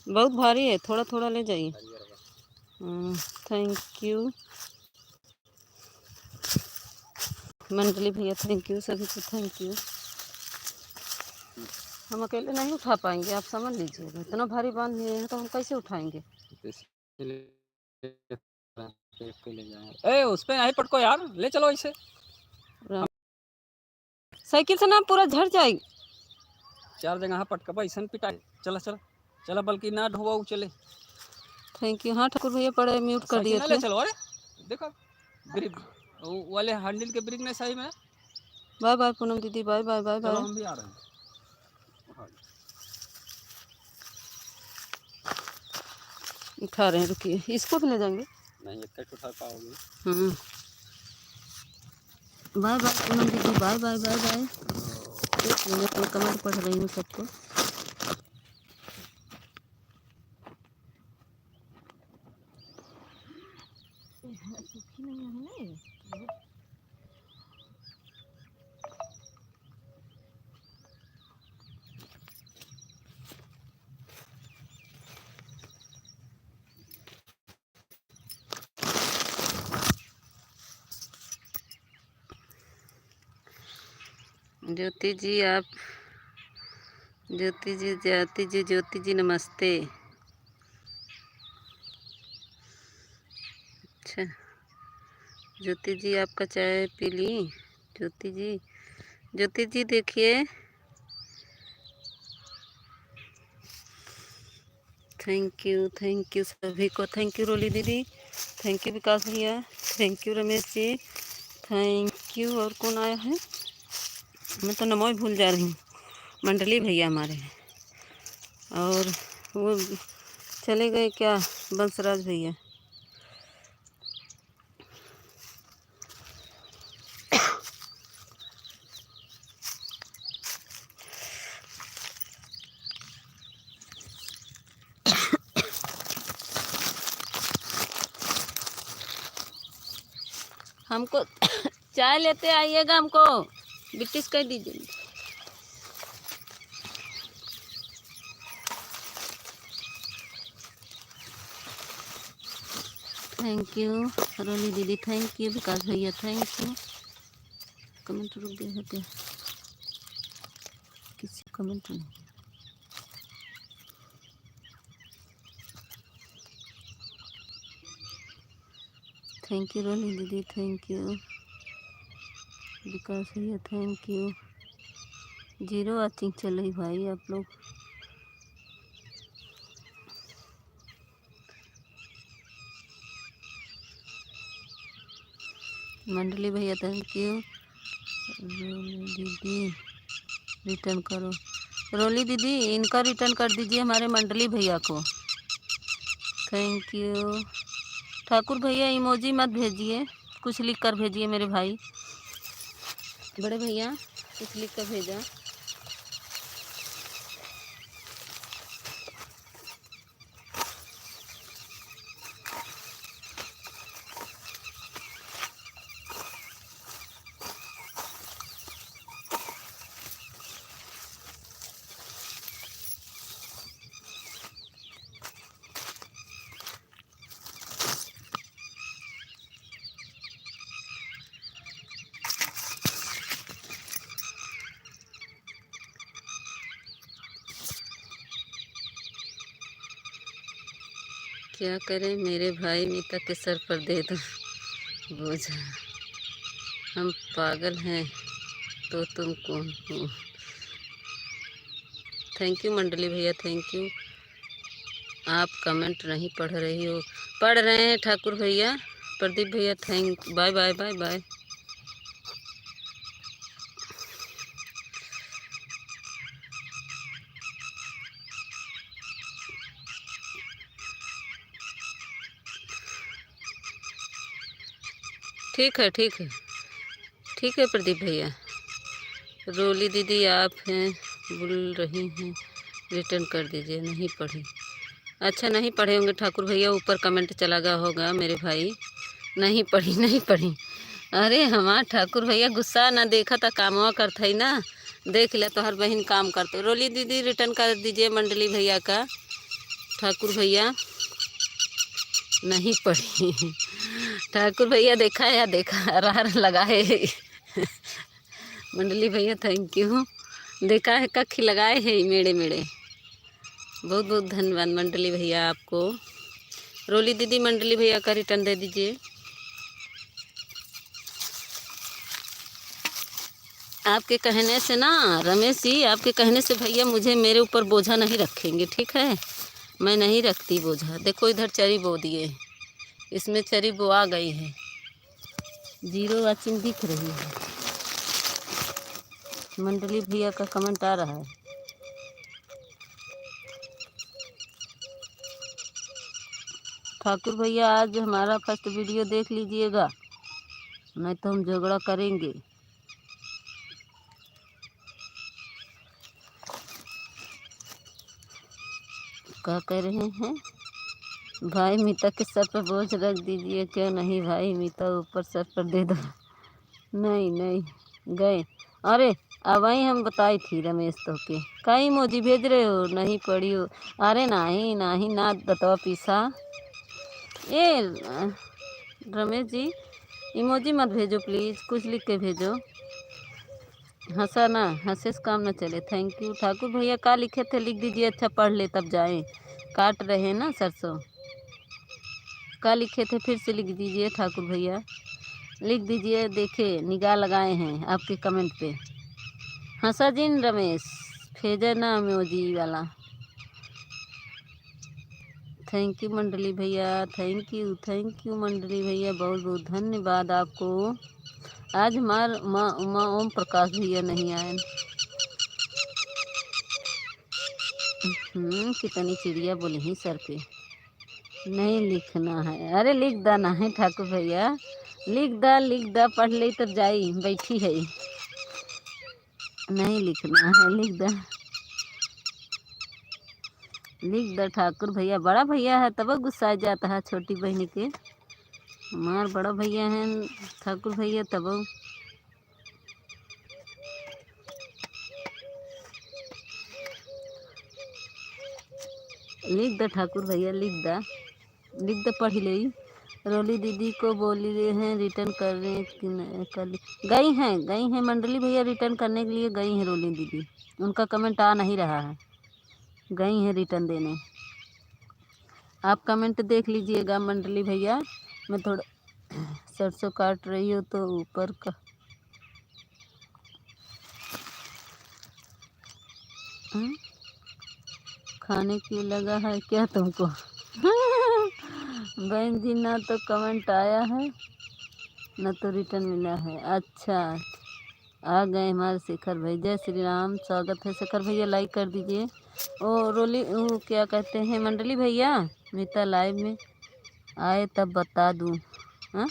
बहुत भारी है, थोड़ा थोड़ा ले जाइए। थैंक यू मंडली भैया, थैंक यू सभी को थैंक यू। हम अकेले नहीं उठा पाएंगे, आप समझ लीजिएगा। इतना भारी बांध लिए हैं तो हम कैसे उठाएंगे। ए उस पे नहीं पटको यार, ले चलो इसे। साइकिल से ना पूरा झड़ जाएगी। 4 जगह पटका ऐसा पिटाई। चला चला चला, बल्कि ना ढोवा चले। Thank you. हाँ ठाकुर भैया पड़े म्यूट कर दिए थे। ले चलो। अरे देखो ब्रिक वाले हैंडल के ब्रिक नहीं सही में। बाय बाय पूनम दीदी, बाय बाय बाय बाय। हम भी आ रहे हैं। उठा रहे हैं, रुकिए, इसको भी ले जाएंगे। नहीं एक उठा पाओगे। बाय बाय पूनम दीदी, बाय बाय बाय बाय। मैं कमेंट पढ़ रही हूँ सबको। ज्योति जी आप, ज्योति जी नमस्ते। अच्छा ज्योति जी आपका चाय पी ली। ज्योति जी देखिए, थैंक यू सभी को। थैंक यू रोली दीदी, थैंक यू विकास भैया, thank you Ramesh ji, thank you. और कौन आया है, मैं तो नमो ही भूल जा रही हूँ। मंडली भैया हमारे हैं, और वो चले गए क्या, बंसराज भैया। हमको चाय लेते आइएगा, हमको ब्रिटिश कह दीजिए। थैंक यू रोली दीदी, थैंक यू विकास भैया, थैंक यू। कमेंट रुक गया है क्या, किसी कमेंट नहीं। थैंक यू रोली दीदी, थैंक यू विकास भैया, थैंक यू। 0 वॉचिंग चल रही भाई आप लोग। मंडली भैया थैंक यू। रोली दीदी रिटर्न करो। रोली दीदी इनका रिटर्न कर दीजिए हमारे मंडली भैया को। Thank you. ठाकुर भैया इमोजी मत भेजिए, कुछ लिख कर भेजिए मेरे भाई। बड़े भैया कुछ लिख कर भेजा। क्या करें, मेरे भाई मीता के सर पर दे दो बोझा। हम पागल हैं तो तुम कौन हो। थैंक यू मंडली भैया, थैंक यू। आप कमेंट नहीं पढ़ रही हो, पढ़ रहे हैं ठाकुर भैया, प्रदीप भैया thank, bye bye bye bye. ठीक है ठीक है ठीक है प्रदीप भैया। रोली दीदी आप हैं बोल रही हैं, रिटर्न कर दीजिए, नहीं पढ़ी। अच्छा नहीं पढ़े होंगे ठाकुर भैया, ऊपर कमेंट चला गया होगा मेरे भाई। नहीं पढ़ी नहीं पढ़ी। अरे हमार ठाकुर भैया गुस्सा ना देखा था, कामवा करते ही ना, देख ले तो हर बहन काम करते। रोली दीदी रिटर्न कर दीजिए मंडली भैया का। ठाकुर भैया नहीं पढ़ी। ठाकुर भैया देखा या देखा रार लगा है। मंडली भैया थैंक यू, देखा है कख लगाए है मेड़े मेड़े। बहुत बहुत धन्यवाद मंडली भैया आपको। रोली दीदी मंडली भैया का रिटर्न दे दीजिए। आपके कहने से ना रमेश जी, आपके कहने से भैया मुझे मेरे ऊपर बोझा नहीं रखेंगे, ठीक है? मैं नहीं रखती बोझा। देखो इधर चरी बो दिए, इसमें चरी बो आ गई है, 0 वाचिंग दिख रही है। मंडली भैया का कमेंट आ रहा है। ठाकुर भैया आज हमारा फर्स्ट वीडियो देख लीजिएगा, नहीं तो हम झगड़ा करेंगे। क्या कह रहे हैं भाई? मीता के सर पर बोझ रख दीजिए। क्यों नहीं भाई, मीता ऊपर सर पर दे दो। नहीं नहीं गए। अरे अब वही हम बताई थी रमेश तो के कई मोजी भेज रहे हो, नहीं पढ़ी हो। अरे नहीं नहीं ना बतवा पीसा। ये रमेश जी इमोजी मत भेजो प्लीज़, कुछ लिख के भेजो। हंसा ना, हंसे से काम ना चले। थैंक यू ठाकुर भैया। का लिखे थे लिख दीजिए, अच्छा पढ़ ले तब जाएं। काट रहे हैं ना सरसों। का लिखे थे फिर से लिख दीजिए ठाकुर भैया, लिख दीजिए। देखिए निगाह लगाए हैं आपके कमेंट पे। हंसा जिन रमेश भेजा ना इमोजी वाला। थैंक यू मंडली भैया, थैंक यू मंडली भैया, बहुत बहुत धन्यवाद आपको। आज हमार माँ ओम प्रकाश भैया नहीं आए। कितनी चिड़िया बोली ही सर पे। नहीं लिखना है, अरे लिख देना है ठाकुर भैया, लिख दा पढ़ ले तब जाई बैठी है। नहीं लिखना है, लिख द ठाकुर भैया। बड़ा भैया है तब गुस्सा जाता है छोटी बहन के। हमार बड़ा भैया हैं ठाकुर भैया तब। लिख द ठाकुर भैया, लिख द पढ़ ले। रोली दीदी को बोली रहे हैं रिटर्न कर रहे कर गई हैं मंडली भैया, रिटर्न करने के लिए गई हैं रोली दीदी। उनका कमेंट आ नहीं रहा है, गई हैं रिटर्न देने। आप कमेंट देख लीजिएगा मंडली भैया। मैं थोड़ा सरसों काट रही हूँ तो ऊपर का खाने की लगा है क्या तुमको? बहन जी ना तो कमेंट आया है ना तो रिटर्न मिला है। अच्छा आ गए हमारे शेखर भाई। जय श्री राम, स्वागत है शेखर भैया, लाइक कर दीजिए। ओ रोली वो क्या कहते हैं मंडली भैया, मीता लाइव में आए तब बता दूँ? हाँ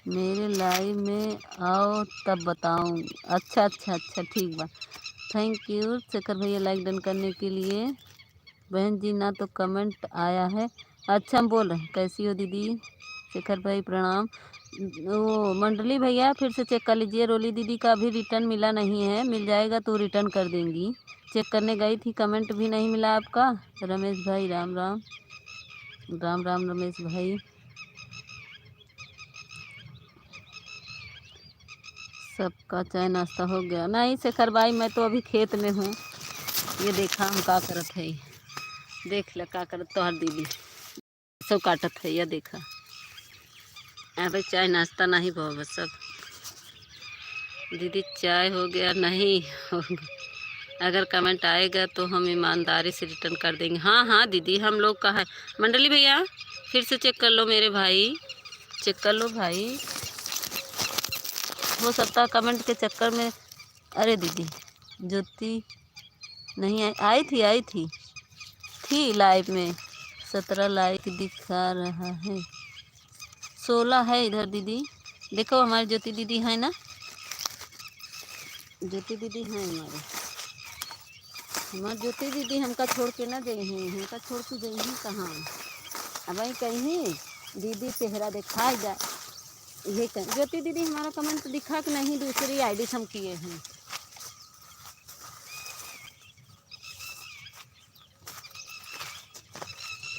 मेरे लाइव में आओ तब बताऊँ। अच्छा अच्छा अच्छा ठीक बा। थैंक यू शेखर भैया लाइक डन करने के लिए। बहन जी ना तो कमेंट आया है। अच्छा हम बोल रहे हैं कैसी हो दीदी? शेखर भाई प्रणाम। वो मंडली भैया फिर से चेक कर लीजिए, रोली दीदी का अभी रिटर्न मिला नहीं है, मिल जाएगा तो रिटर्न कर देंगी। चेक करने गई थी, कमेंट भी नहीं मिला आपका। रमेश भाई राम राम राम राम। रमेश भाई सबका चाय नाश्ता हो गया? नहीं शेखर भाई मैं तो अभी खेत में हूँ। ये देखा हम का करत है, देख ले का करत तोहर दीदी सब काटत है। यह देखा अबे चाय नाश्ता नहीं भो बस सब। दीदी चाय हो गया? नहीं हो गया। अगर कमेंट आएगा तो हम ईमानदारी से रिटर्न कर देंगे। हाँ हाँ दीदी, हम लोग का है। मंडली भैया फिर से चेक कर लो मेरे भाई, चेक कर लो भाई, हो सकता है कमेंट के चक्कर में। अरे दीदी ज्योति नहीं आई थी लाइव में, 17 लाइक दिखा रहा है, 16 है इधर दीदी। देखो हमारी ज्योति दीदी है ना, ज्योति दीदी हैं हमारी ज्योति दीदी हमका छोड़ के ना गई हैं, हमका छोड़ के गई हैं कहाँ। अब भाई कहीं दीदी चेहरा दिखाई जा, ये कहीं ज्योति दीदी हमारा कमेंट दिखा कि नहीं, दूसरी आईडी हम किए हैं।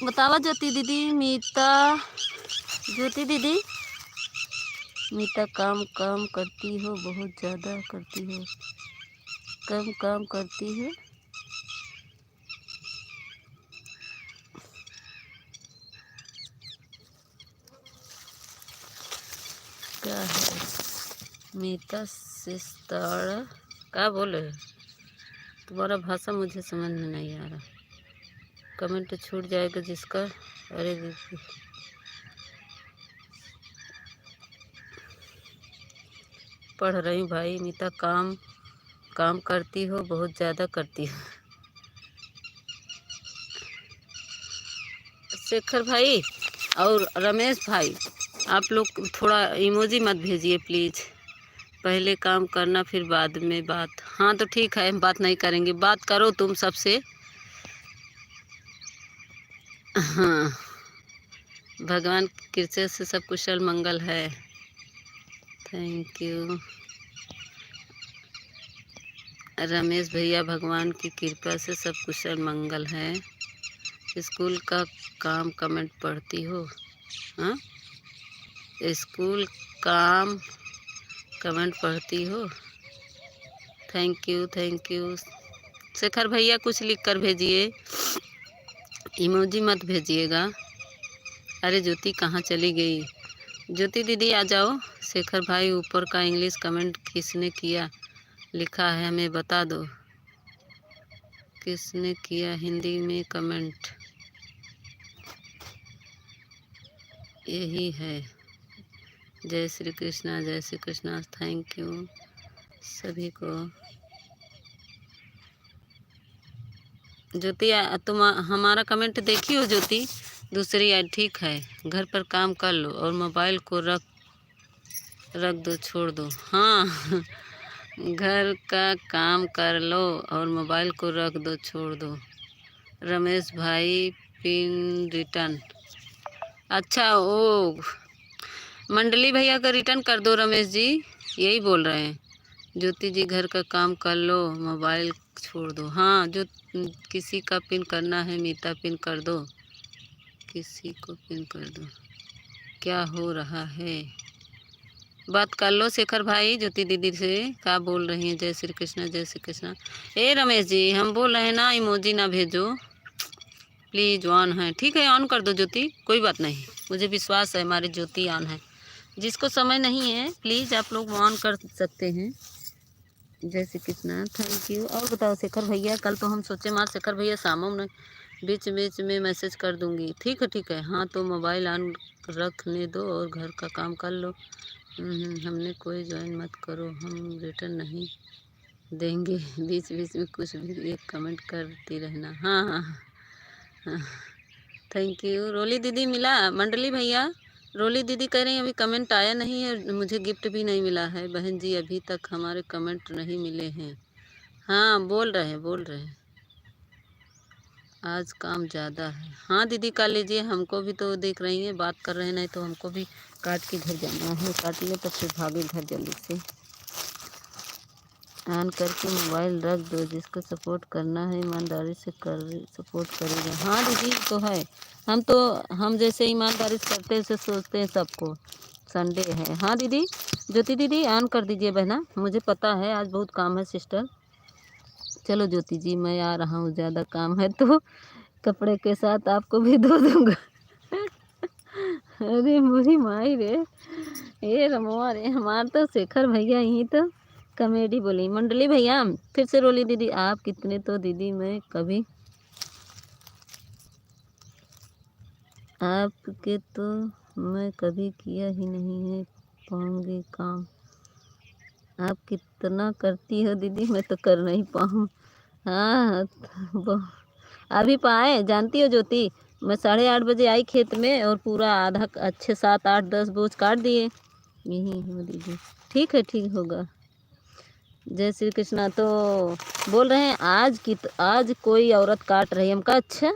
बतावा ज्योति दीदी, ज्योति दीदी मीता काम करती हो, बहुत ज़्यादा करती हो, कम काम करती है। क्या है मीता सिस्ताड़ा, क्या बोले, तुम्हारा भाषा मुझे समझ में नहीं आ रहा। कमेंट छूट जाएगा जिसका। अरे दीदी पढ़ रही हूँ भाई। मीता काम करती हो, बहुत ज़्यादा करती हो। शेखर भाई और रमेश भाई, आप लोग थोड़ा इमोजी मत भेजिए प्लीज़, पहले काम करना फिर बाद में बात। हाँ तो ठीक है, हम बात नहीं करेंगे, बात करो तुम सबसे। हाँ भगवान की कृपा से सब कुशल मंगल है। थैंक यू रमेश भैया, भगवान की कृपा से सब कुशल मंगल है। स्कूल का काम कमेंट पढ़ती हो? हाँ स्कूल काम कमेंट पढ़ती हो? थैंक यू शेखर भैया, कुछ लिख कर भेजिए, इमोजी मत भेजिएगा। अरे ज्योति कहाँ चली गई? ज्योति दीदी आ जाओ। शेखर भाई ऊपर का इंग्लिश कमेंट किसने किया लिखा है हमें बता दो, किसने किया हिंदी में कमेंट? यही है। जय श्री कृष्णा। थैंक यू सभी को। ज्योति तुम हमारा कमेंट देखी हो ज्योति? दूसरी ऐड ठीक है, घर पर काम कर लो और मोबाइल को रख दो, छोड़ दो। हाँ घर का काम कर लो और मोबाइल को रख दो, छोड़ दो। रमेश भाई पिन रिटर्न, अच्छा ओ मंडली भैया का रिटर्न कर दो रमेश जी, यही बोल रहे हैं। ज्योति जी घर का काम कर लो, मोबाइल छोड़ दो। हाँ जो किसी का पिन करना है मीता पिन कर दो, किसी को पिन कर दो। क्या हो रहा है? बात कर लो शेखर भाई ज्योति दीदी से, क्या बोल रही हैं? जय श्री कृष्णा। ए रमेश जी हम बोल रहे हैं ना, इमोजी ना भेजो प्लीज़। ऑन है, ठीक है ऑन कर दो ज्योति, कोई बात नहीं, मुझे विश्वास है हमारी ज्योति ऑन है। जिसको समय नहीं है प्लीज़ आप लोग ऑन कर सकते हैं। जय श्री कृष्णा, थैंक यू। और बताओ शेखर भैया, कल तो हम सोचे मार शेखर भैया शाम में बीच में मैसेज कर दूंगी। ठीक है हाँ तो मोबाइल ऑन रखने दो और घर का काम कर लो। हमने कोई ज्वाइन मत करो, हम रिटर्न नहीं देंगे। बीच में कुछ भी एक कमेंट करती रहना। हाँ थैंक यू। रोली दीदी मिला? मंडली भैया रोली दीदी कह रही हैं अभी कमेंट आया नहीं है, मुझे गिफ्ट भी नहीं मिला है। बहन जी अभी तक हमारे कमेंट नहीं मिले हैं। हाँ बोल रहे हैं आज काम ज़्यादा है। हाँ दीदी कर लीजिए, हमको भी तो देख रही हैं, बात कर रहे हैं, नहीं तो हमको भी काट के घर जाना है। काट ले तो फिर भागे घर जल्दी से। ऑन करके मोबाइल रख दो, जिसको सपोर्ट करना है ईमानदारी से सपोर्ट करेगा। हाँ दीदी तो है, हम जैसे ईमानदारी से करते हैं सोचते हैं सबको। संडे है। हाँ दीदी ज्योति दीदी ऑन कर दीजिए बहना, मुझे पता है आज बहुत काम है सिस्टर। चलो ज्योति जी मैं आ रहा हूँ, ज़्यादा काम है तो कपड़े के साथ आपको भी धो दूँगा। अरे मुझी माई रे, ये रमवा रे हमार तो शेखर भैया यहीं तो कॉमेडी बोली मंडली भैया। फिर से रोली दीदी, आप कितने तो दीदी मैं कभी आपके तो मैं कभी किया ही नहीं है पाऊंगी काम। आप कितना करती हो दीदी, मैं तो कर नहीं पाऊँ। हाँ अभी पाए जानती हो ज्योति, मैं 8:30 बजे आई खेत में और पूरा आधा अच्छे 7 8 10 बोझ काट दिए। यही हो दीदी। ठीक है, ठीक होगा। जय श्री कृष्णा। तो बोल रहे हैं आज कोई औरत काट रही है। हमका अच्छा,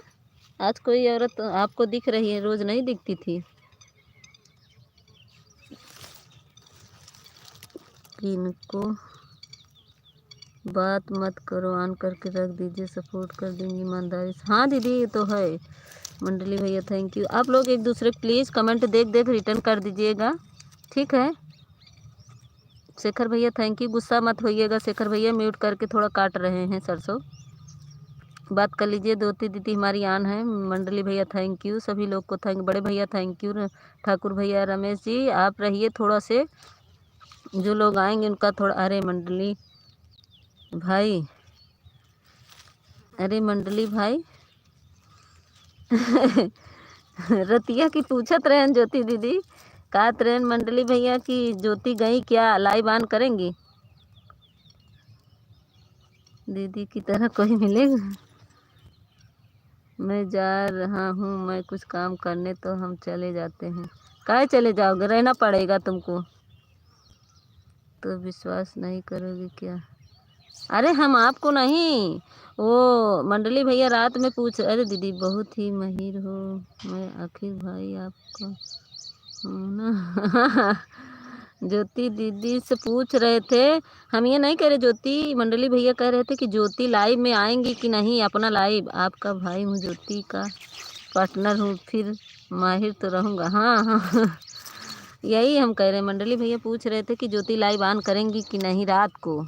आज कोई औरत आपको दिख रही है, रोज नहीं दिखती थी। किनको बात मत करो, ऑन करके रख दीजिए, सपोर्ट कर देंगी ईमानदारी से। हाँ दीदी ये तो है। मंडली भैया थैंक यू। आप लोग एक दूसरे प्लीज़ कमेंट देख देख रिटर्न कर दीजिएगा, ठीक है। शेखर भैया थैंक यू। गुस्सा मत होइएगा शेखर भैया, म्यूट करके थोड़ा काट रहे हैं सरसों। बात कर लीजिए। दोती दीदी हमारी आन है। मंडली भैया थैंक यू। सभी लोग को थैंक, बड़े भैया थैंक यू। ठाकुर भैया, रमेश जी आप रहिए थोड़ा से, जो लोग आएंगे उनका थोड़ा। अरे मंडली भाई, अरे मंडली भाई रतिया की पूछत रहें ज्योति दीदी का ट्रेन मंडली भैया की ज्योति गई क्या, लाइव ऑन करेंगी दीदी की तरह कोई मिलेगा। मैं जा रहा हूँ, मैं कुछ काम करने, तो हम चले जाते हैं। काहे चले जाओगे, रहना पड़ेगा तुमको। तो विश्वास नहीं करोगे क्या। अरे हम आपको नहीं, वो मंडली भैया रात में पूछ। अरे दीदी बहुत ही माहिर हो, मैं आखिर भाई आपको हूँ ना। ज्योति दीदी से पूछ रहे थे। हम ये नहीं कह रहे, ज्योति मंडली भैया कह रहे थे कि ज्योति लाइव में आएंगी कि नहीं अपना लाइव। आपका भाई हूँ, ज्योति का पार्टनर हूँ, फिर माहिर तो रहूँगा। हाँ हाँ यही हम कह रहे हैं। मंडली भैया पूछ रहे थे कि ज्योति लाइव ऑन करेंगी कि नहीं रात को।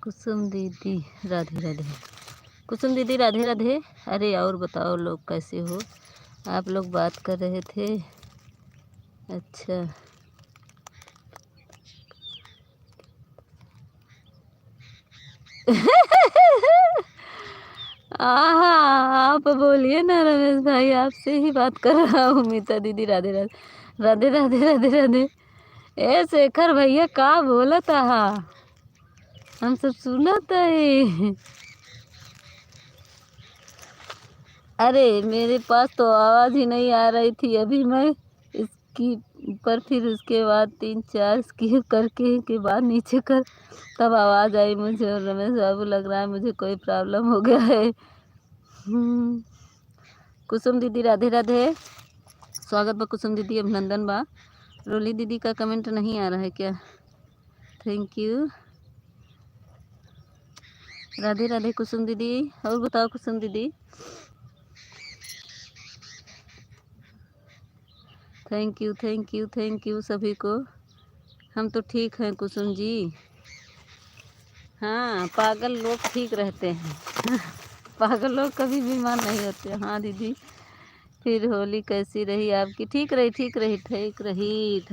कुसुम दीदी राधे राधे। कुसुम दीदी राधे राधे। अरे और बताओ लोग कैसे हो? आप लोग बात कर रहे थे। अच्छा आहा, आप बोलिए ना रमेश भाई, आपसे ही बात कर रहा हूँ। मीता दीदी राधे राधे राधे राधे राधे राधे। ए शेखर भैया का बोलत आहा? हम सब सुनत है। अरे मेरे पास तो आवाज़ ही नहीं आ रही थी। अभी मैं इसकी ऊपर फिर उसके बाद 3-4 स्किप करके के बाद नीचे कर तब आवाज़ आई मुझे। और रमेश बाबू लग रहा है मुझे कोई प्रॉब्लम हो गया है। कुसुम दीदी राधे राधे। स्वागत बा कुसुम दीदी, अभिनंदन बा। रोली दीदी का कमेंट नहीं आ रहा है क्या? Thank you. राधे राधे कुसुम दीदी। और बताओ कुसुम दीदी। Thank you thank you thank you सभी को। हम तो ठीक हैं कुसुम जी। हाँ पागल लोग ठीक रहते हैं। पागल लोग कभी बीमार नहीं होते। हाँ दीदी। फिर होली कैसी रही आपकी? ठीक रही ठीक रही ठीक रही।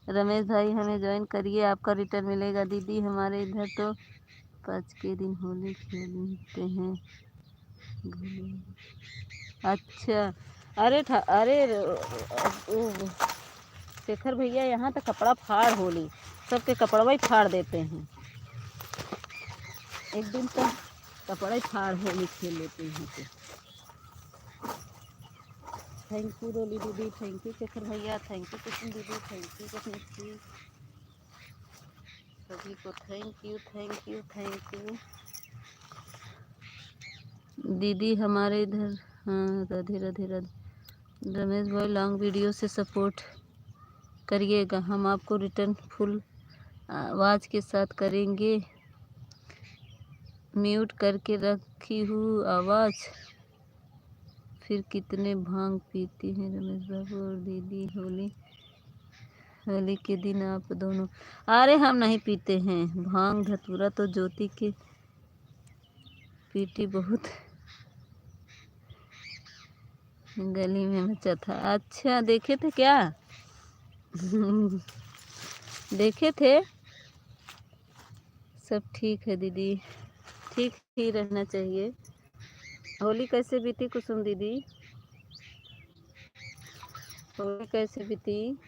रमेश भाई हमें ज्वाइन करिए, आपका रिटर्न मिलेगा। दीदी हमारे इधर तो 5 के दिन होली खेलते हैं। अच्छा अरे शेखर भैया यहाँ तो कपड़ा फाड़ होली, सबके कपड़वा ही फाड़ देते हैं। एक दिन तो कपड़ा ही फाड़ होली खेल लेते हैं। तो थैंक यू रोली दीदी, थैंक यू शेखर भैया, थैंक यू कुसुम दीदी, थैंक यू कश्मीर सभी को thank you thank you thank you. दीदी हमारे इधर हाँ राधे राधे राधे। रमेश भाई लॉन्ग वीडियो से सपोर्ट करिएगा, हम आपको रिटर्न फुल आवाज़ के साथ करेंगे। म्यूट करके रखी हूँ आवाज़। फिर कितने भांग पीती हैं रमेश बाबू और दीदी? होली के दिन आप दोनों? अरे हम नहीं पीते हैं भांग धतूरा, तो ज्योति के पीटी बहुत गली में मचा था। अच्छा देखे थे क्या? देखे थे। सब ठीक है दीदी, ठीक ही रहना चाहिए। होली कैसे बीती कुसुम दीदी? होली कैसे बीती?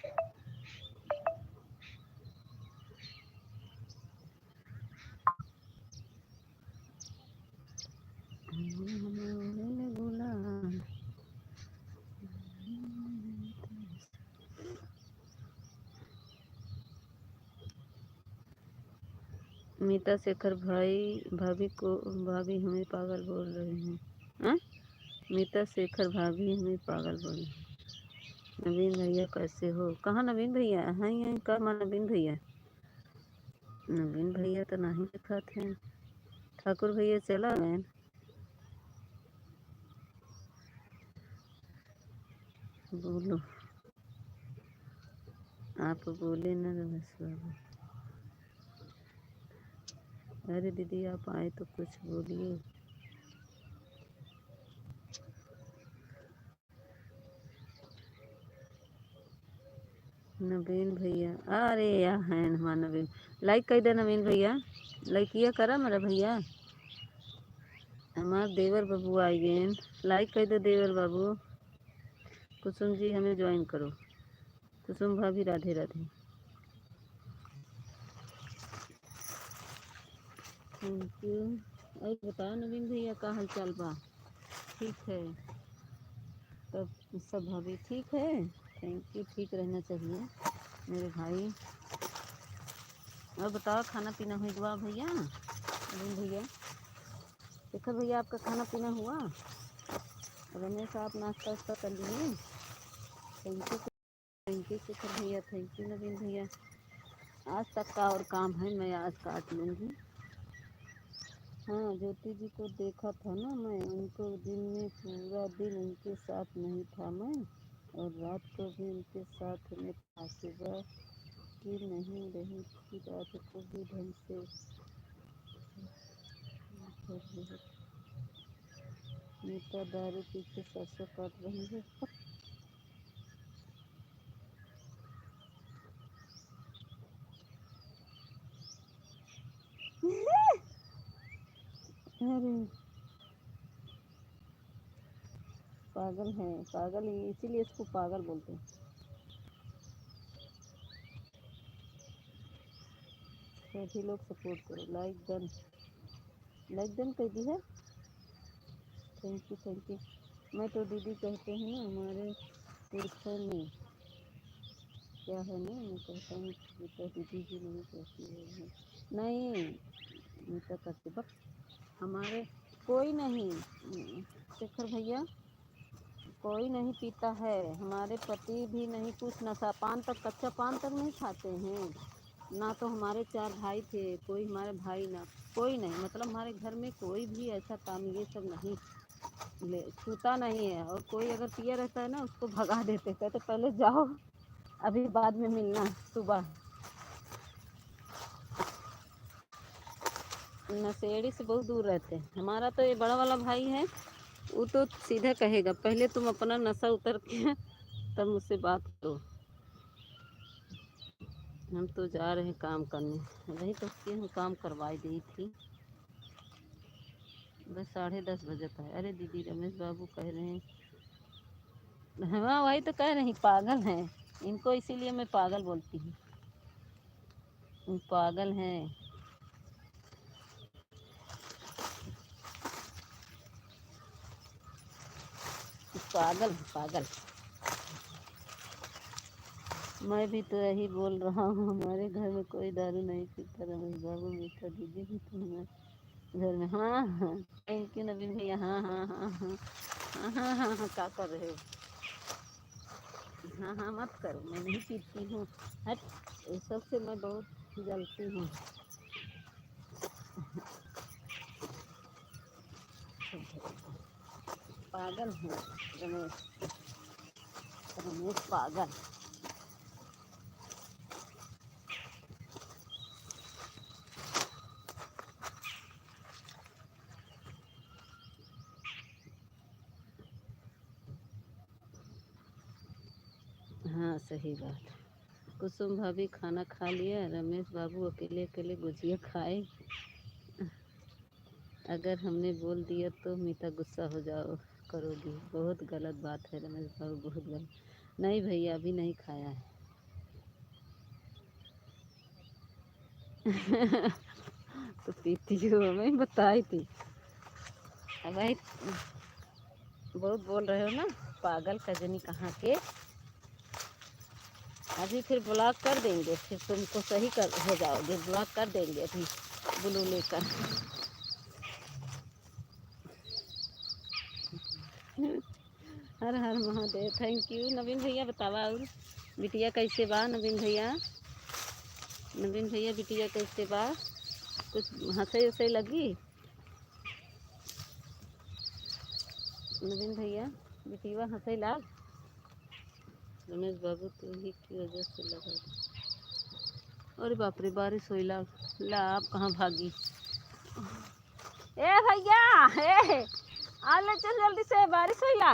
मीता शेखर भाई भाभी हमें पागल बोल रहे हैं। हाँ? मीता शेखर भाभी हमें पागल बोल रहे हैं। नवीन भैया कैसे हो? कहाँ नवीन भैया हैं? यहाँ कहाँ नवीन भैया? नवीन भैया तो नहीं दिखा थे। ठाकुर भैया चला गए। बोलो, आप बोले ना रमेश बाबू। अरे दीदी आप आए तो कुछ बोलिए। नवीन भैया अरे या हैं हमारा नवीन। लाइक कर दे नवीन भैया, लाइक किया करा मेरा भैया। हमारे देवर बाबू आई गए। लाइक कर दो देवर बाबू। कुसुम जी हमें ज्वाइन करो। कुसुम भाभी राधे राधे। Thank you. और बताओ नवीन भैया का हाल चाल बा? ठीक है तब सब भाभी ठीक है। थैंक यू, ठीक रहना चाहिए मेरे भाई। और बताओ खाना पीना हुआ भैया? नवीन भैया शेखर भैया आपका खाना पीना हुआ? रमेश आप नाश्ता वास्ता कर लिए? थैंक यू शेखर भैया, थैंक यू नवीन भैया। आज तक का और काम है, मैं आज काट लूँगी। हाँ ज्योति जी को देखा था ना मैं, उनको दिन में पूरा दिन उनके साथ नहीं था मैं, और रात को भी उनके साथ में था। सुबह की नहीं रही थी, रात को भी ढंग से मीता दारू पी के सरसों काट रही है। अरे पागल है, पागल ही, इसीलिए इसको पागल बोलते हैं। सभी लोग सपोर्ट करो, लाइक डन कर दी है। Thank you. मैं तो दीदी कहते हैं ना, हमारे पुरखों में क्या है ना, मैं कहता हूँ बेटा दीदी जी नहीं कहती है। नहीं मीता करते बक हमारे कोई नहीं, शेखर भैया कोई नहीं पीता है, हमारे पति भी नहीं कुछ नशा पान तक, कच्चा पान तक नहीं खाते हैं ना। तो हमारे 4 भाई थे, कोई हमारे भाई ना, कोई नहीं, मतलब हमारे घर में कोई भी ऐसा काम ये सब नहीं ले छूता नहीं है। और कोई अगर पिया रहता है ना, उसको भगा देते, कहते पहले जाओ, अभी बाद में मिलना सुबह। नशेड़ी से बहुत दूर रहते हैं। हमारा तो ये बड़ा वाला भाई है, वो तो सीधा कहेगा पहले तुम अपना नशा उतर के तब मुझसे बात करो। हम तो जा रहे हैं काम करने, वही तो उसकी हम काम करवाई दी थी। बस 10:30 बजे था। अरे दीदी रमेश बाबू कह रहे हैं, हाँ वही तो कह रही, पागल हैं इनको, इसीलिए मैं पागल बोलती हूँ, पागल हैं। पागल पागल। मैं भी तो यही बोल रहा हूँ, हमारे घर में कोई दारू नहीं पीता रमेश बाबू, मीठा दीदी भी तो हमारे घर में। हाँ हाँ थैंक यू नवीन भैया। हाँ हाँ हाँ हाँ हाँ हाँ हाँ हाँ क्या कर रहे हो? हाँ हाँ मत करो, मैं नहीं पीती हूँ। हट, ये सब से मैं बहुत जलती हूँ। पागल है रमेश, रमेश पागल। हाँ सही बात। कुसुम भाभी खाना खा लिया, रमेश बाबू अकेले अकेले गुजिया खाए। अगर हमने बोल दिया तो मीता गुस्सा हो जाओ करोगी, बहुत गलत बात है रमेश बाबू, बहुत गलत। नहीं भैया अभी नहीं खाया है। तो पीती हो, मैं बताई थी। अब भाई बहुत बोल रहे हो ना, पागल कजनी कहाँ के। अभी फिर ब्लॉक कर देंगे, फिर तुमको सही कर हो जाओगे, ब्लॉक कर देंगे अभी ब्लू लेकर। हर हर महादेव। थैंक यू नवीन भैया। बतावा और बिटिया कैसे बा नवीन भैया? नवीन भैया बिटिया कैसे बा? कुछ हंसे उसे लगी? नवीन भैया बिटिया हंसे ला? रमेश बाबू तो ही की वजह से लगा। अरे बाप रे बारिश हुई ला, ला आप कहाँ भागी? ए भैया ए आ ले, चल जल्दी से, बारिश हुई ला।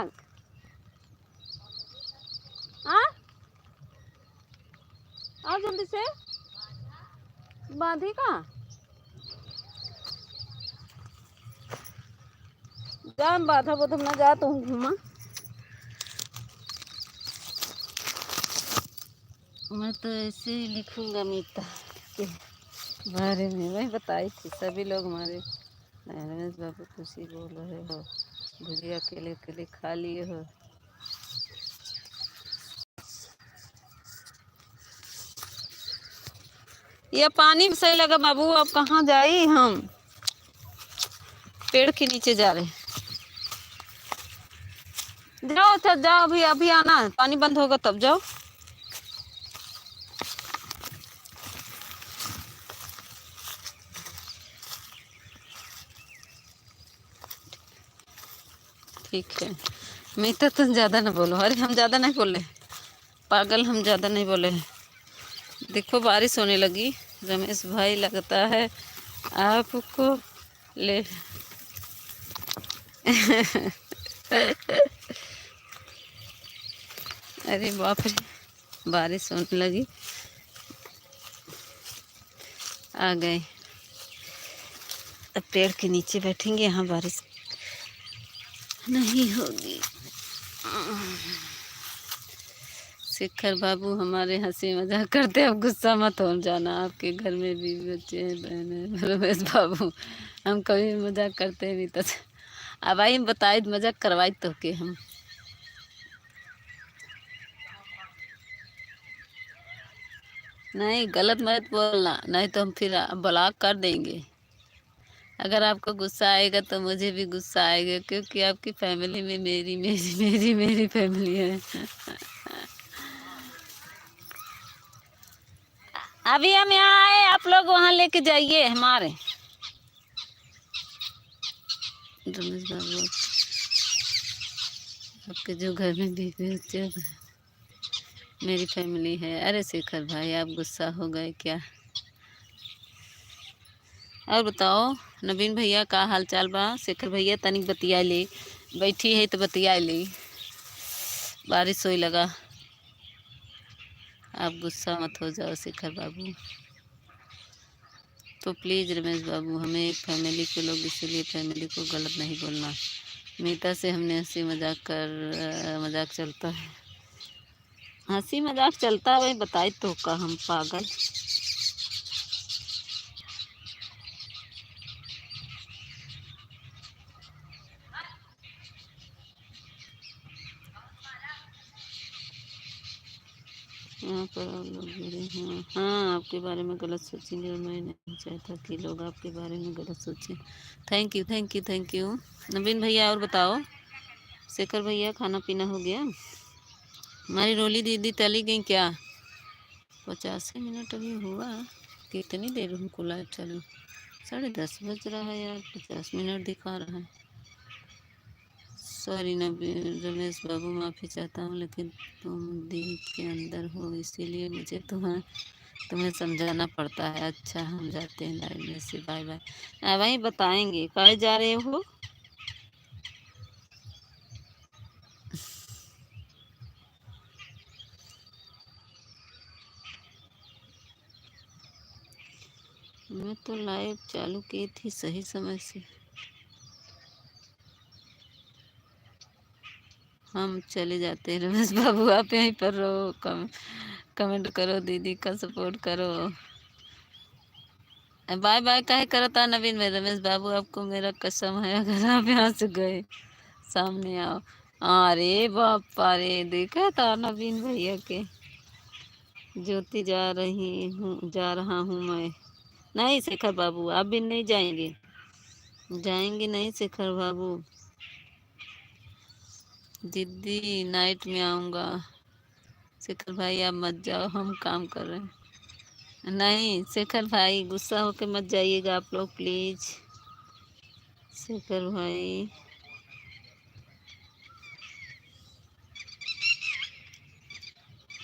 हाँ आओ जल्दी से, बांधी का जा, बाधा बोध ना जा, तुम घूमा। मैं तो ऐसे ही लिखूंगा मीता के बारे में, वही बताई थी। सभी लोग हमारे रमेश बाबू खुशी बोल रहे हो, भुजिया अकेले अकेले खा लिए हो। ये पानी भी सही लगा बाबू, अब कहाँ जाई हम, पेड़ के नीचे जा रहे। जाओ अच्छा जाओ, अभी अभी आना, पानी बंद होगा तब जाओ। ठीक है मीता तुम ज़्यादा ना बोलो। अरे हम ज़्यादा नहीं बोले पागल, हम ज़्यादा नहीं बोले। देखो बारिश होने लगी, रमेश भाई लगता है आपको ले अरे बाप रे, बारिश होने लगी। आ गए, अब पेड़ के नीचे बैठेंगे, यहाँ बारिश नहीं होगी। शेखर बाबू हमारे हंसी मजाक करते, अब गुस्सा मत हो जाना। आपके घर में भी बच्चे हैं, बहन है। रमेश बाबू, हम कभी मजाक करते भी तो अब आई बताए मजाक करवाई तो के हम। नहीं गलत मत बोलना, नहीं तो हम फिर ब्लॉक कर देंगे। अगर आपको गुस्सा आएगा तो मुझे भी गुस्सा आएगा, क्योंकि आपकी फैमिली में मेरी मेरी मेरी मेरी फैमिली है। अभी हम यहाँ आए, आप लोग वहाँ लेके जाइए हमारे। रमेश बाबू, आपके जो घर में बीवी बच्चे मेरी फैमिली है। अरे शेखर भाई, आप गुस्सा हो गए क्या? और बताओ नवीन भैया का हाल चाल बा? शेखर भैया तनिक बतिया ले, बैठी है तो बतिया ले, बारिश होई लगा। आप गुस्सा मत हो जाओ शेखर बाबू। तो प्लीज़ रमेश बाबू, हमें एक फैमिली के लोग, इसीलिए फैमिली को गलत नहीं बोलना। मीता से हमने हंसी मजाक चलता है, हंसी मजाक चलता है। भाई बताए तो का हम पागल। यहाँ पर आप लोग जुड़े हैं। हाँ, आपके बारे में गलत सोचेंगे और मैं नहीं चाहता कि लोग आपके बारे में गलत सोचें। Thank you thank you thank you. Naveen भैया और बताओ, शेखर भैया खाना पीना हो गया? हमारी रोली दीदी चली गई क्या? 50 मिनट अभी हुआ, कितनी देर हमको लाइव चालू? 10:30 बज रहा है यार, 50 मिनट दिखा रहा है। सॉरी रमेश बाबू, माफ़ी चाहता हूँ, लेकिन तुम दिल के अंदर हो, इसीलिए मुझे तुम्हें समझाना पड़ता है। अच्छा हम जाते हैं लाइव में से, बाय बाय। वहीं बताएंगे कहाँ जा रहे हो। मैं तो लाइव चालू की थी सही समय से। हम चले जाते हैं रमेश बाबू, आप यहीं पर रहो, कमेंट करो, दीदी का सपोर्ट करो। बाय बाय काहे करता नवीन में? रमेश बाबू आपको मेरा कसम है, अगर आप यहाँ से गए सामने आओ। अरे बापा रे, देखा था नवीन भैया के। ज्योति जा रहा हूँ मैं। नहीं शेखर बाबू, आप भी नहीं जाएंगे? जाएंगे नहीं शेखर बाबू? दीदी नाइट में आऊँगा। शेखर भाई आप मत जाओ, हम काम कर रहे हैं। नहीं शेखर भाई, गुस्सा होके मत जाइएगा आप लोग प्लीज़। शेखर भाई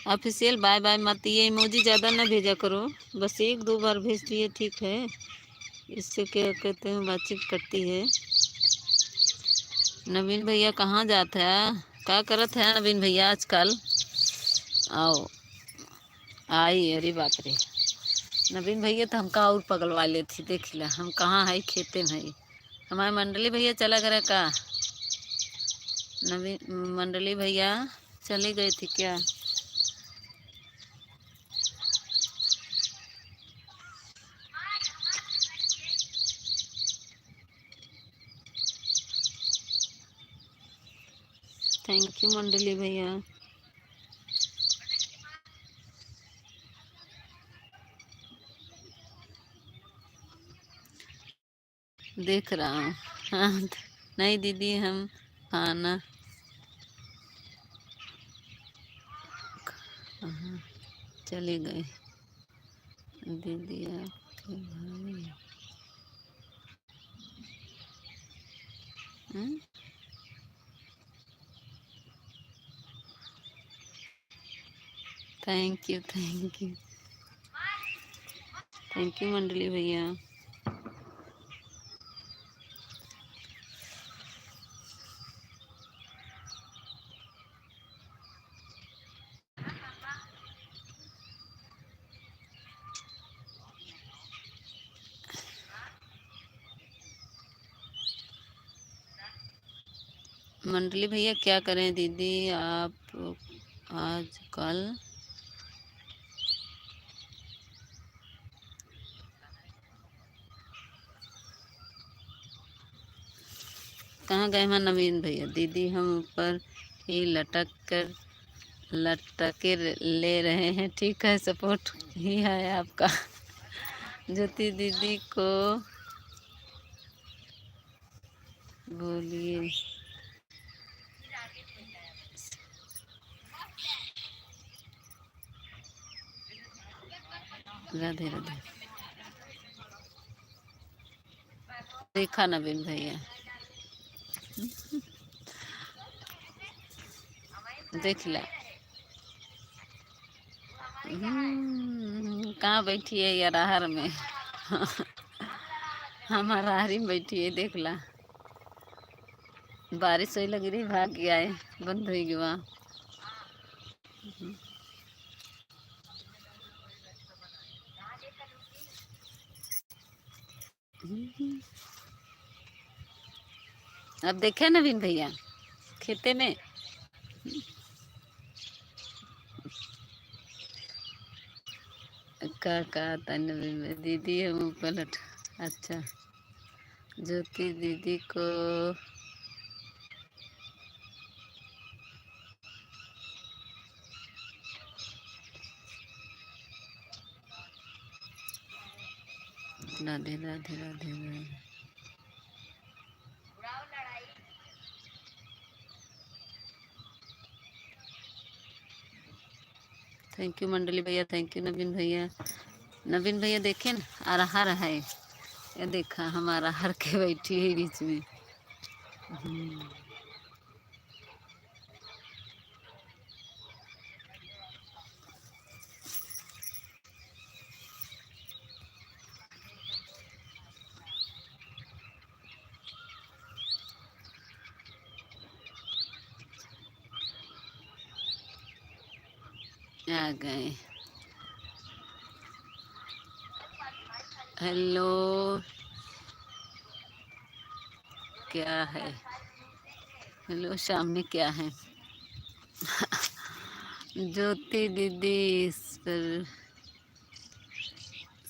ऑफिशियल बाय बाय मत, ये इमोजी ज़्यादा ना भेजा करो, बस 1-2 बार भेज दिए ठीक है। इससे क्या कहते हैं, बातचीत करती है। नवीन भैया कहाँ जाता है, क्या करत है नवीन भैया आजकल? आओ आई, अरे बाप रे, नवीन भैया तो हमका और पगलवा ले थी, देख ला हम कहाँ है, खेते में है। हमारे मंडली भैया चला गया का? नवीन मंडली भैया चले गए थे क्या? थैंक यू मंडली भैया। देख रहा हूँ। हाँ नहीं दीदी, हम खाना कहाँ चले गए दीदी आपके भाई? Thank you thank you thank you मंडली भैया। मंडली भैया क्या करें दीदी आप आजकल कहाँ गए हैं नवीन भैया? दीदी हम ऊपर ही लटके ले रहे हैं। ठीक है, सपोर्ट ही है आपका। ज्योति दीदी को बोलिए राधे राधे। देखा नवीन भैया, देख ला। कहाँ बैठी है यार? आहर में। हमारा आहरी में बैठी है, देख ला। बारिश हुई लगी रही, भाग गया है, बंद हो गया। अब देखे नवीन भैया खेते में। का नवीन में दीदी हम पलट। अच्छा, ज्योति दीदी को राधे राधे राधे राधे। थैंक यू मंडली भैया, थैंक यू नवीन भैया। नवीन भैया देखे न, अरहर है ये, देखा हमारा हर के बैठी है बीच में। आ गए। हेलो, क्या है? हेलो, सामने क्या है? ज्योति दीदी इस पर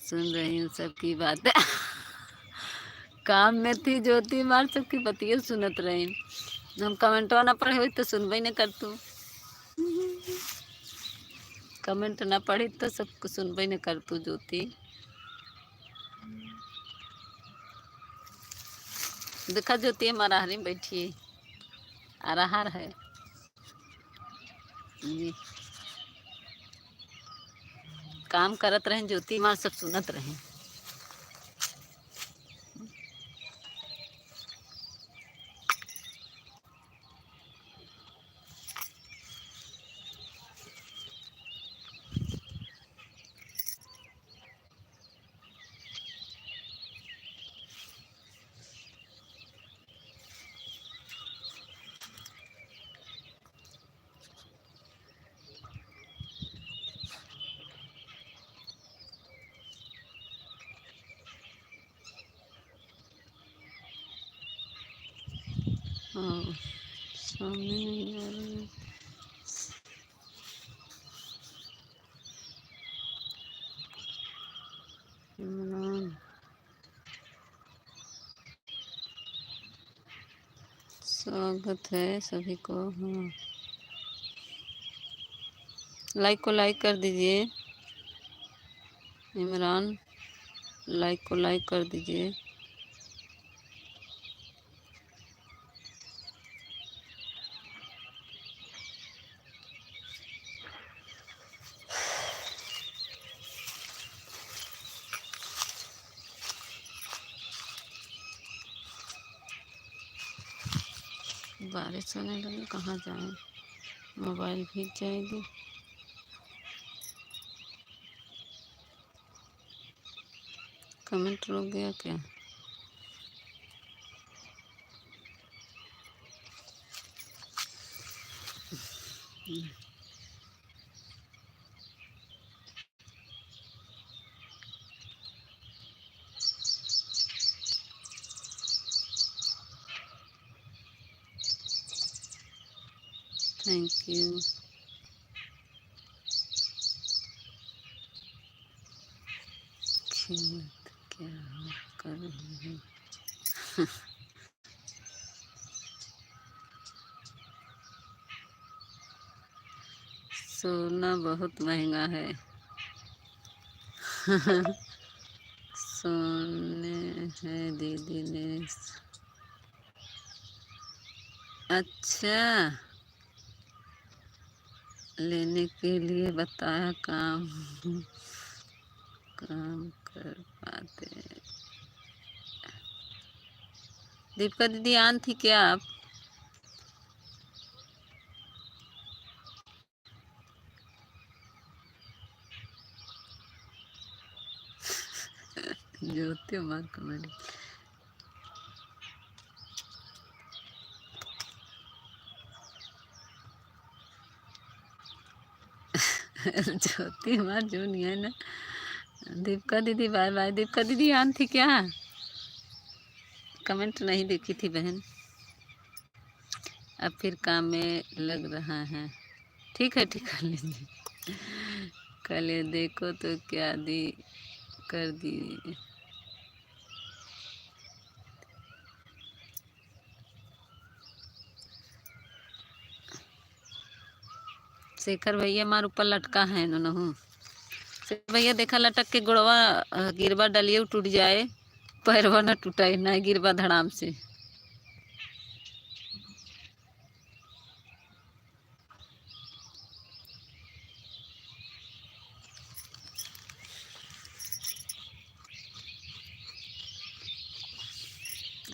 सुन रही हूँ सबकी बातें। काम में थी ज्योति, मार सबकी बतिया सुनत रही। हम कमेंटवा ना पढ़े हुई तो सुनबे न कर तू। कमेंट ना पढ़ी तो सबको सुनबे न कर तू ज्योति। देखा ज्योति हमारा हरी में बैठी है, अरहर है जी। काम करत रहे ज्योति, मार सब सुनत रहे। हाँ, सामने नहीं आ रही है। इमरान, स्वागत है सभी को। हाँ, लाइक को लाइक कर दीजिए। इमरान, लाइक को लाइक कर दीजिए। बारिश होने लगी, कहाँ जाएं? मोबाइल भीग जाएगी। कमेंट रुक गया क्या? Thank you. खिदमत क्या कर रही है। सोना बहुत महंगा है। सोने है दीदी ने। अच्छा, लेने के लिए बताया। काम काम कर पाते। दीपिका दीदी आन थी क्या आप? ज्योति मार कमेडी। ज्योति मार जो नहीं है ना। दीपिका दीदी बाय बाय। दीपिका दीदी आन थी क्या? कमेंट नहीं देखी थी बहन। अब फिर काम में लग रहा है। ठीक है, ठीक कर लीजिए। कल ये देखो तो क्या दी कर दी। शेखर भैया मार ऊपर लटका है ननहू। शेखर भैया देखा लटक के गोड़वा गिरबा डलिए टूट जाए, पैरवा न टूटे न गिरबा धड़ाम से।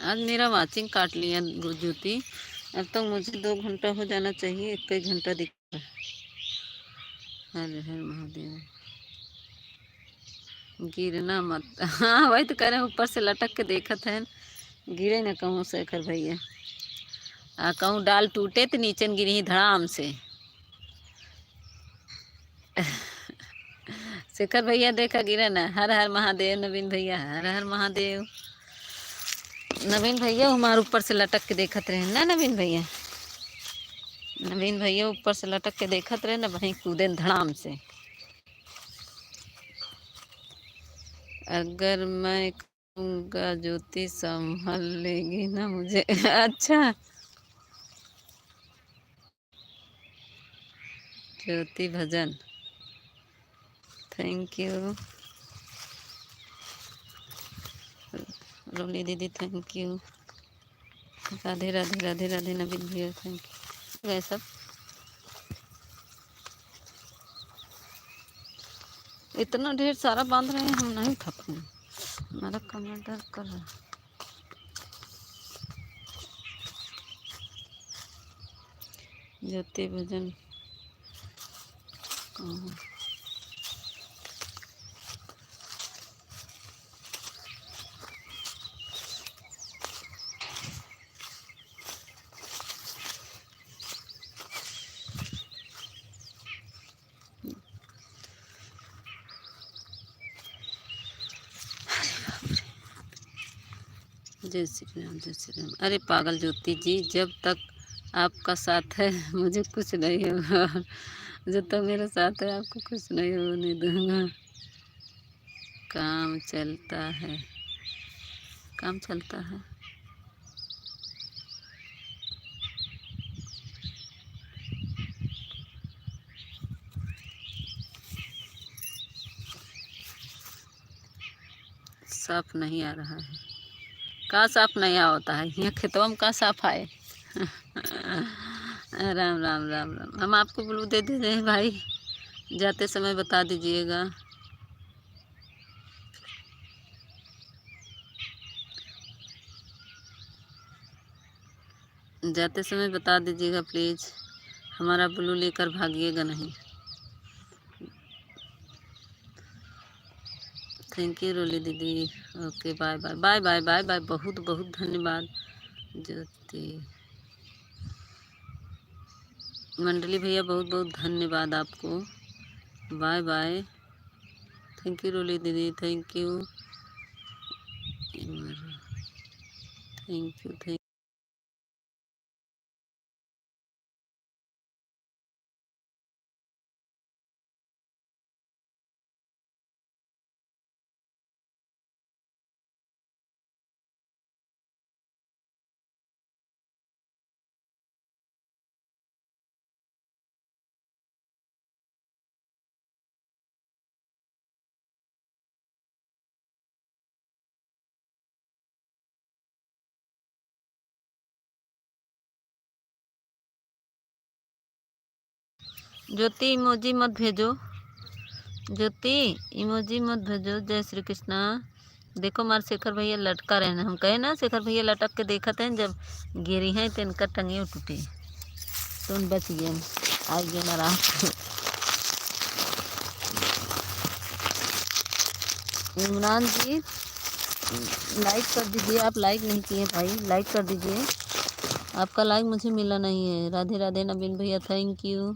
आज मेरा वाचिंग काट लिया ज्योति। अब तो मुझे 2 घंटा हो जाना चाहिए। 1 घंटा दिख रहा है। हर हर महादेव। गिरना मत। हाँ वही तो कह रहे हैं, ऊपर से लटक के देखत है। गिरे न कहूँ शेखर भैया। कहूँ डाल टूटे तो नीचे न गिरी धड़ाम से। शेखर भैया देखा गिरा ना। हर हर महादेव। नवीन भैया हर हर महादेव। नवीन भैया हमारे ऊपर से लटक के देखत रहे ना। नवीन भैया, नवीन भैया ऊपर से लटक के देखत रहे ना, वहीं कूदे धड़ाम से। अगर मैं कहूँगा ज्योति संभल लेगी ना मुझे। अच्छा, ज्योति भजन थैंक यू। रोली दीदी थैंक यू। राधे राधे राधे राधे। नवीन भैया थैंक यू। गए सब। इतना ढेर सारा बांध रहे हैं, हम नहीं उठा पाएंगे। हमारा कमर दर्द कर रहा है। ज्योति भजन कहाँ? जय श्री राम जय श्री राम। अरे पागल ज्योति जी, जब तक आपका साथ है मुझे कुछ नहीं होगा। जब तक मेरा साथ है आपको कुछ नहीं होने दूंगा। काम चलता है, काम चलता है। साफ नहीं आ रहा है। का साफ नहीं आ होता है यहाँ खेतवा में? का साफ आए। राम राम राम राम। हम आपको ब्लू दे दे रहे हैं भाई, जाते समय बता दीजिएगा। जाते समय बता दीजिएगा प्लीज़। हमारा ब्लू लेकर भागिएगा नहीं। थैंक यू रोली दीदी। Okay bye bye bye bye bye bye. बहुत बहुत धन्यवाद ज्योति। मंडली भैया बहुत बहुत धन्यवाद आपको। Bye bye. Thank you Roli दीदी। Thank you thank you thank Jyoti emoji मत भेजो, ज्योति इमोजी मत भेजो। जय श्री कृष्णा। देखो मार शेखर भैया लटका रहे हैं, हम कहे ना शेखर भैया लटक के देखत हैं, जब गिरी हैं तो इनका टंगे टूटे तो उन बच गए, आ गए ना रात। इमरान जी लाइक कर दीजिए, आप लाइक नहीं किए भाई, लाइक कर दीजिए, आपका लाइक मुझे मिला नहीं है। राधे राधे नवीन भैया थैंक यू।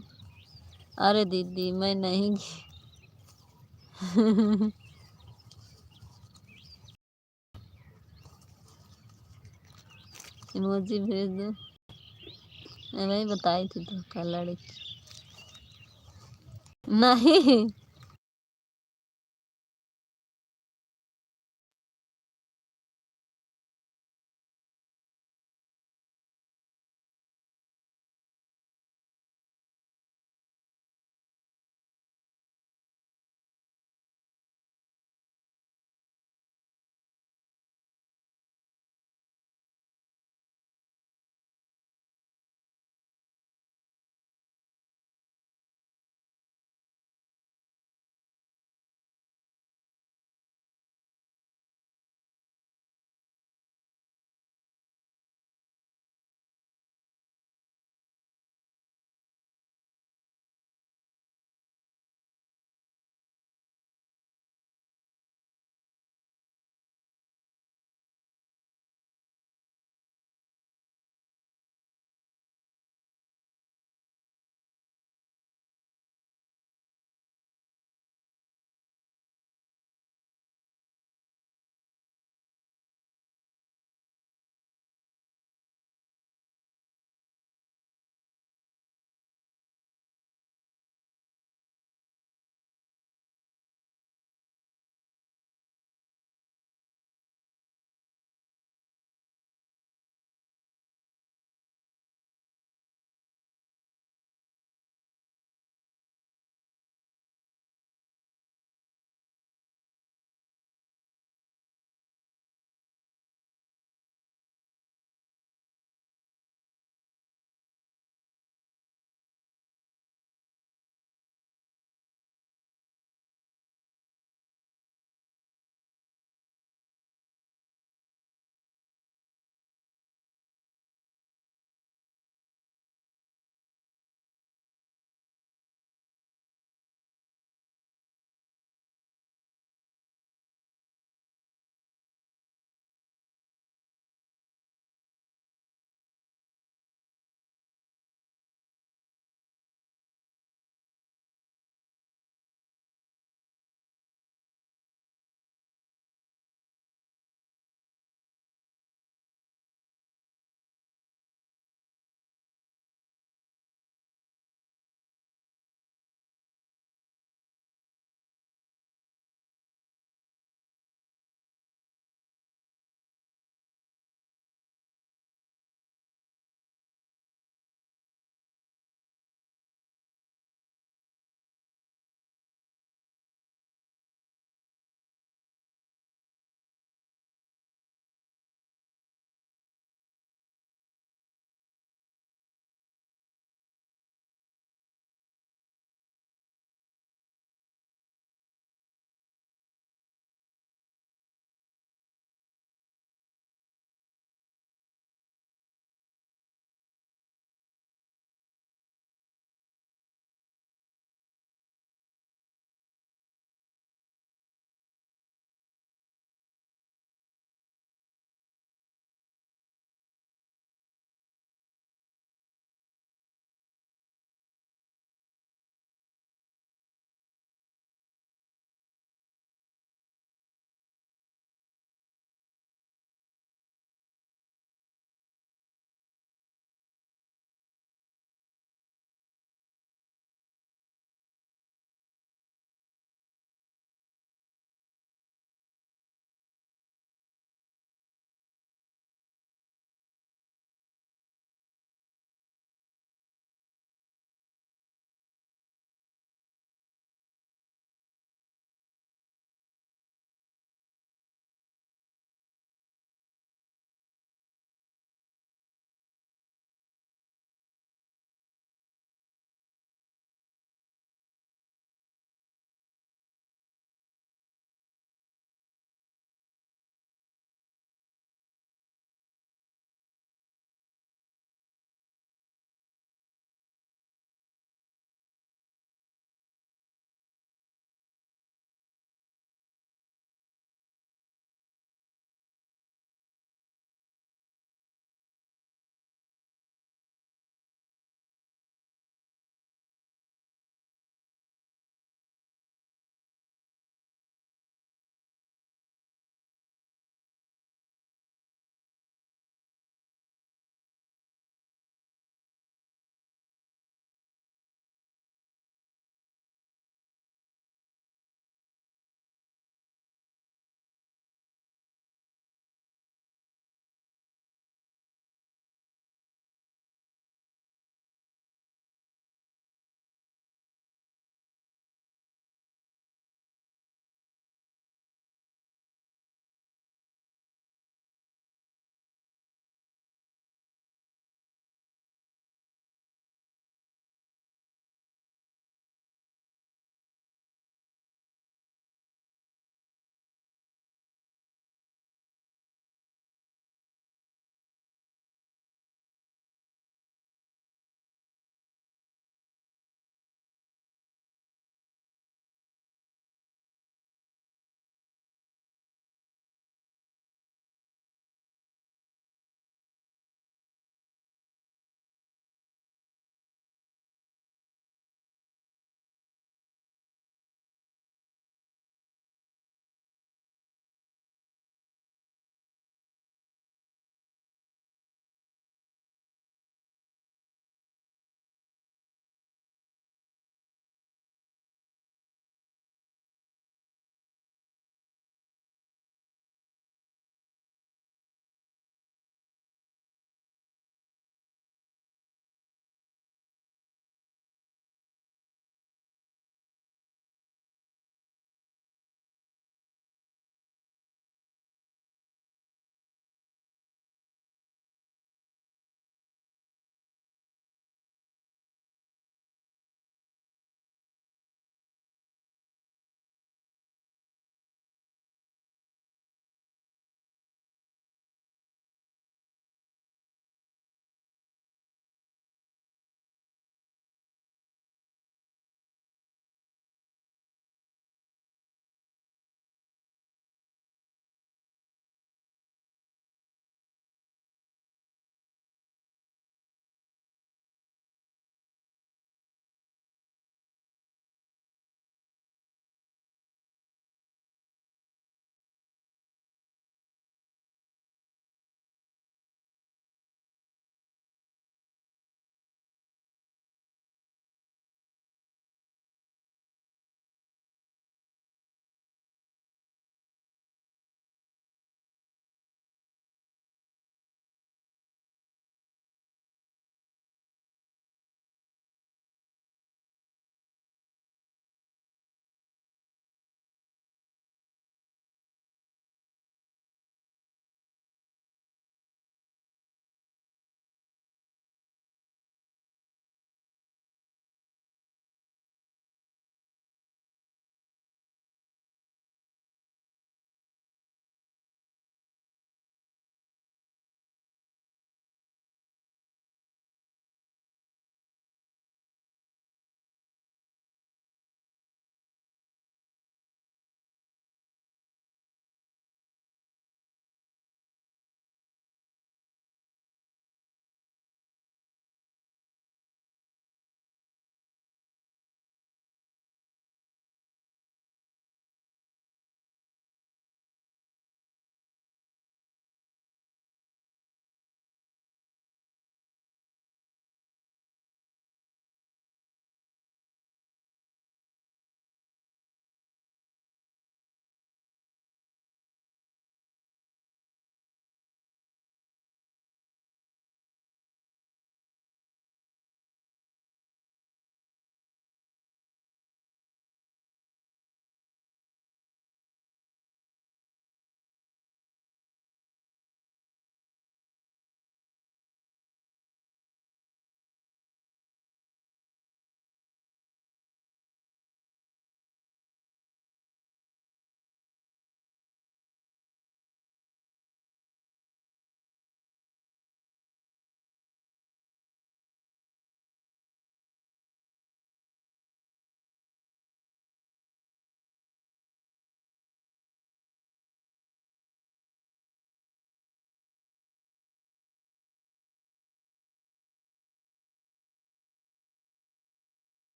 अरे दीदी मैं नहीं इमोजी भेज दो, मैं वही बताई थी तो कल लड़की नहीं।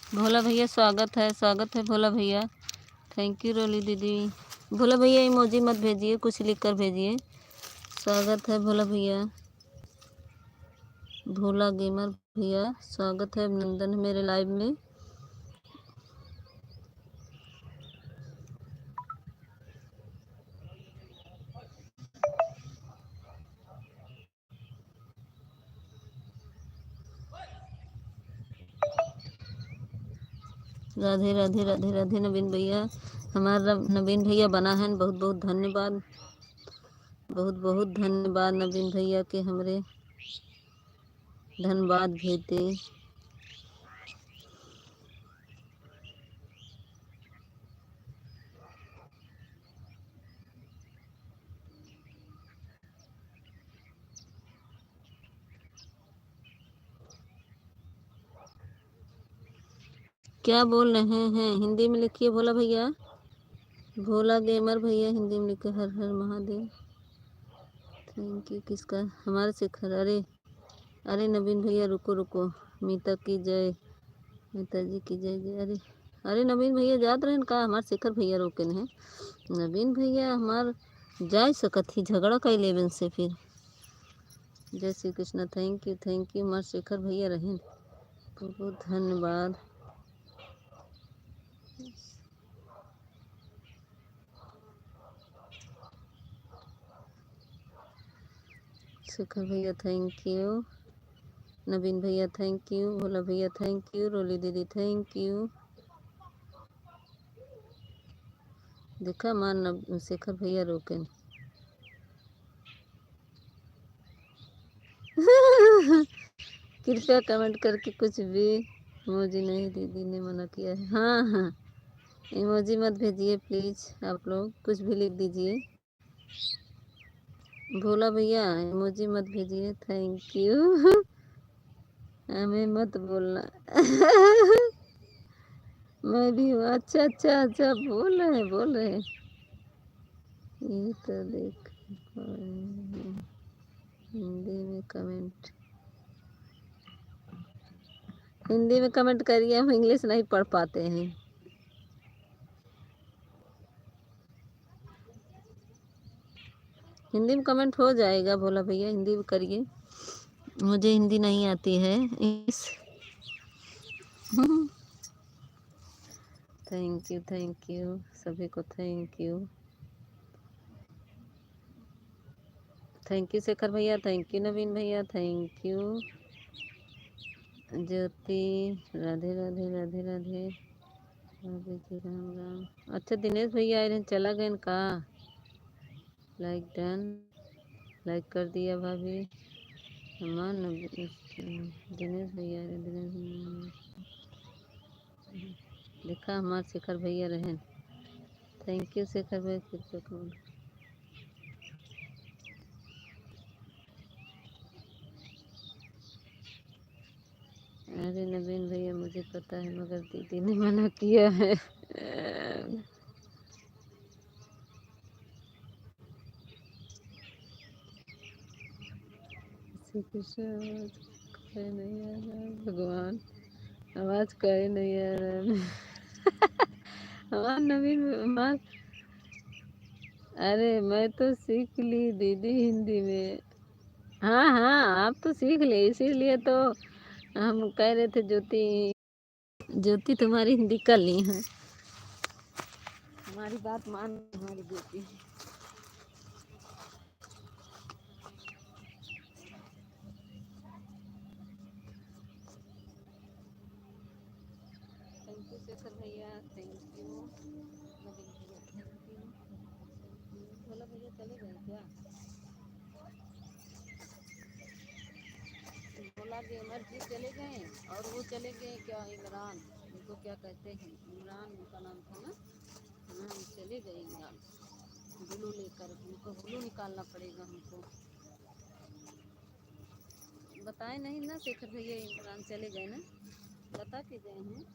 भोला भैया स्वागत है भोला भैया। थैंक यू रोली दीदी। भोला भैया इमोजी मत भेजिए, कुछ लिख कर भेजिए। स्वागत है भोला भैया। भोला गेमर भैया स्वागत है, अभिनंदन है मेरे लाइव में। राधे राधे राधे राधे नवीन भैया। हमारा नवीन भैया बना है, बहुत बहुत धन्यवाद, बहुत बहुत धन्यवाद नवीन भैया के हमरे धन्यवाद भेजते। क्या बोल रहे हैं? हिंदी में लिखिए भोला भैया। भोला गेमर भैया हिंदी में लिखे हर हर महादेव। Thank you. किसका? हमारे शिखर। अरे नवीन भैया रुको रुको। मीता की जय, मीता जी की जय जय। अरे नवीन भैया जात रहन का? हमारे शिखर भैया रोकन है। नवीन भैया हमार जा सकत ही झगड़ा कर लेवन से फिर। जय श्री कृष्ण। थैंक यू हमारे शिखर भैया रहें, बहुत बहुत धन्यवाद। शिखर भैया थैंक यू, नवीन भैया थैंक यू, भोला भैया थैंक यू, रोली दीदी थैंक यू। देखा मान शेखर भैया रोके। कृपया कमेंट करके कुछ भी इमोजी नहीं, दीदी ने मना किया है। हाँ हाँ, इमोजी मत भेजिए प्लीज़, आप लोग कुछ भी लिख दीजिए। भोला भैया इमोजी मत भेजिए, थैंक यू। हमें मत बोलना। मैं भी हूँ। अच्छा अच्छा अच्छा, बोल रहे हैं। ये तो देख हिंदी में कमेंट, हिंदी में कमेंट करिए, हम इंग्लिश नहीं पढ़ पाते हैं। हिंदी में कमेंट हो जाएगा भोला भैया, हिंदी में करिए, मुझे हिंदी नहीं आती है। इस थैंक यू सभी को, थैंक यू शेखर भैया, थैंक यू नवीन भैया, थैंक यू ज्योति। राधे राधे राधे राधे राधे जी, राम राम। अच्छा दिनेश भैया आए रहे, चला गए का? लाइक डन, लाइक कर दिया भाभी। हमार दिनेश भैया आए, देखा हमार शेखर भैया रहे। थैंक यू शेखर भैया। कृपया कमेंट। अरे नवीन भैया मुझे पता है, मगर दीदी ने मना किया है। नहीं आ रहा भगवान, आवाज कहे नहीं आ रहा। हमार नवीन हमार, अरे मैं तो सीख ली दीदी हिंदी में। हाँ हाँ, आप तो सीख ले, इसीलिए तो हम कह रहे थे ज्योति, ज्योति तुम्हारी हिंदी कर ली है, हमारी बात मान हमारी ज्योति। थैंक यू शेखर भैया, थैंक यू नवीन भैया, थैंक यू। भोला भैया चले गए क्या? भोला गेमर जी चले गए, और वो चले गए क्या, इमरान, उनको क्या कहते हैं, इमरान उनका नाम था ना? हाँ चले गए इमरान, ब्लू लेकर, उनको ब्लू निकालना पड़ेगा हमको। बताए नहीं ना शेखर भैया, इमरान चले गए ना, बता के गए हैं।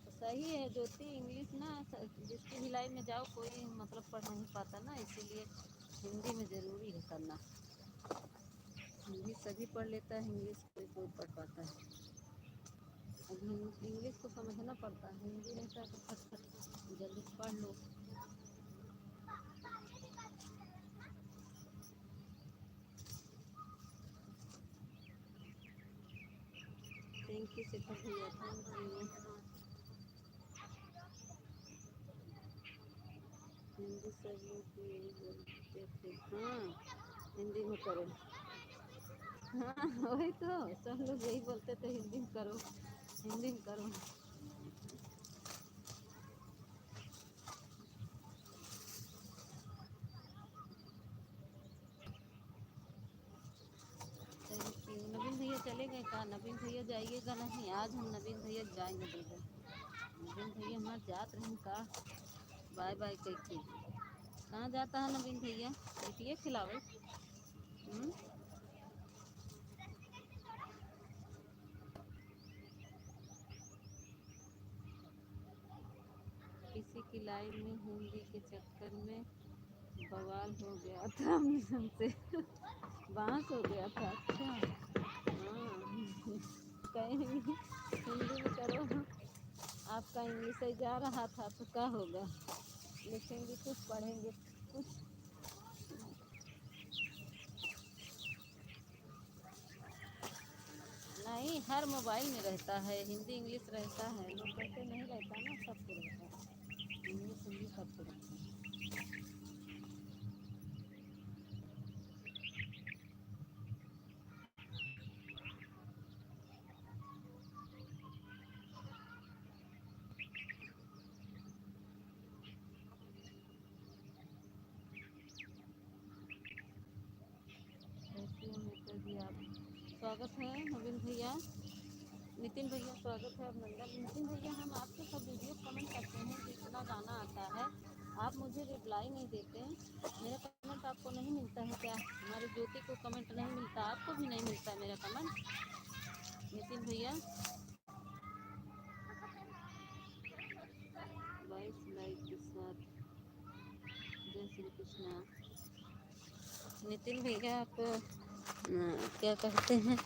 तो सही है ज्योति, इंग्लिश ना जिसकी भी लाइफ में जाओ कोई मतलब पढ़ नहीं पाता ना, इसीलिए हिंदी में ज़रूरी है करना। हिंदी सभी पढ़ लेता है, इंग्लिश कोई पढ़ पाता है। अब इंग्लिश को समझना पड़ता है, हिंदी रहता है तो फट फट जल्दी पढ़ लो। थैंक यू शेखर भैया, थैंक यू। हिंदी सब लोग यही बोलते थे, हाँ हिंदी में करो। हाँ वही तो, सब लोग यही बोलते थे, हिंदी में करो, हिंदी में करो। Thank you. नवीन भैया चले गए कहाँ? नवीन भैया जाइएगा नहीं, आज हम नवीन भैया जाएंगे देगा। नवीन भैया हमारे जात रहे का बाय बाय कह के। कहाँ जाता है नवीन भैया? लिटिए खिलावे। किसी की लाइव में हिंदी के चक्कर में बवाल हो गया था मिशन से। बांस हो गया था, अच्छा हाँ। कहीं हिंदी में करो, आपका इंग्लिश ही जा रहा था तो क्या होगा, लिखेंगे कुछ पढ़ेंगे कुछ। नहीं, हर मोबाइल में रहता है, हिंदी इंग्लिश रहता है, लोग कहते नहीं रहता ना, सबको रहता है, इंग्लिश हिंदी सबको रहता है। कैसे हो नेता जी आप? स्वागत है नवीन भैया, नितिन भैया स्वागत है अभिनंदन। नितिन भैया हम आपके सब वीडियो कमेंट करते हैं, जितना गाना आता है आप मुझे रिप्लाई नहीं देते हैं, मेरा कमेंट आपको नहीं मिलता है क्या? हमारी ज्योति को कमेंट नहीं मिलता, आपको भी नहीं मिलता है मेरा कमेंट नितिन भैया? 22 लाइक के साथ जय श्री कृष्णा। नितिन भैया आप क्या कहते हैं,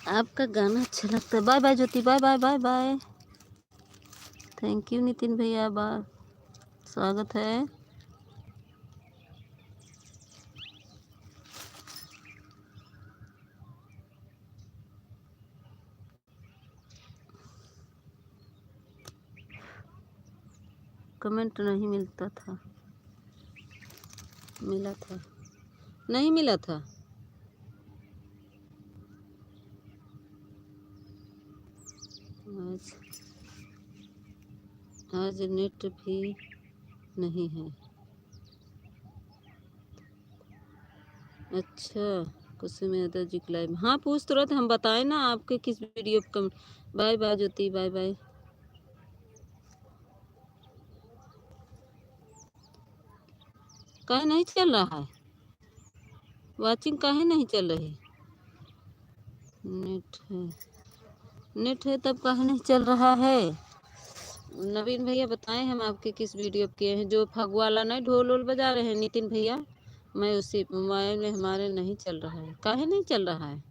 आपका गाना अच्छा लगता है। Bye bye Jyoti, bye bye bye bye. Thank you Nitin भैया, बाय, स्वागत है। कमेंट नहीं मिलता था, मिला था, नहीं मिला था। आज आज नेट भी नहीं है। अच्छा, कुसुम यादव जी की लाइव, हाँ पूछ तो रहे थे, हम बताएं ना आपके किस वीडियो पे कम। Bye bye Jyoti, bye bye. काहे नहीं चल रहा है वाचिंग, काहे नहीं चल रही? नेट है, नेट है तब काहे नहीं चल रहा है? नवीन भैया बताएं हम आपके किस वीडियो पे किए हैं, जो फगवा वाला नहीं ढोल वोल बजा रहे हैं नितिन भैया, मैं उसी मोबाइल में हमारे नहीं चल रहा है, काहे नहीं चल रहा है?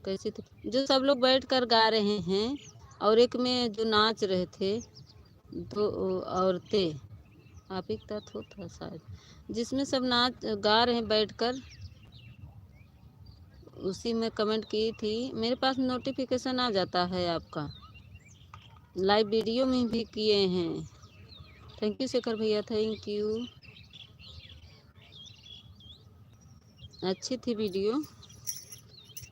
कैसे तो जो सब लोग बैठ कर गा रहे हैं, और एक में जो नाच रहे थे दो औरतें, आप ही का तो था शायद, जिसमें सब नाच गा रहे हैं बैठकर, उसी में कमेंट की थी। मेरे पास नोटिफिकेशन आ जाता है आपका, लाइव वीडियो में भी किए हैं। थैंक यू शेखर भैया, थैंक यू। अच्छी थी वीडियो,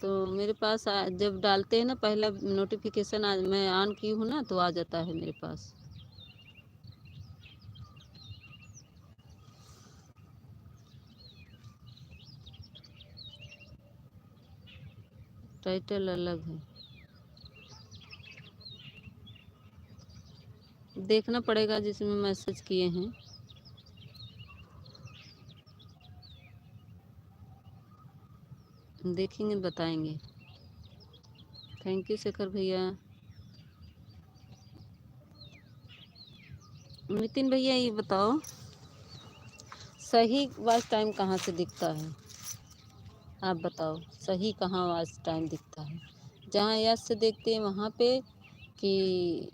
तो मेरे पास जब डालते हैं ना पहला नोटिफिकेशन, आज मैं ऑन की हूँ ना तो आ जाता है मेरे पास। टाइटल अलग है, देखना पड़ेगा जिसमें मैसेज किए हैं। देखेंगे बताएंगे। थैंक यू शेखर भैया। नितिन भैया ये बताओ सही वॉच टाइम कहाँ से दिखता है? आप बताओ, सही कहाँ वॉच टाइम दिखता है? जहाँ यश से देखते हैं वहाँ पे, कि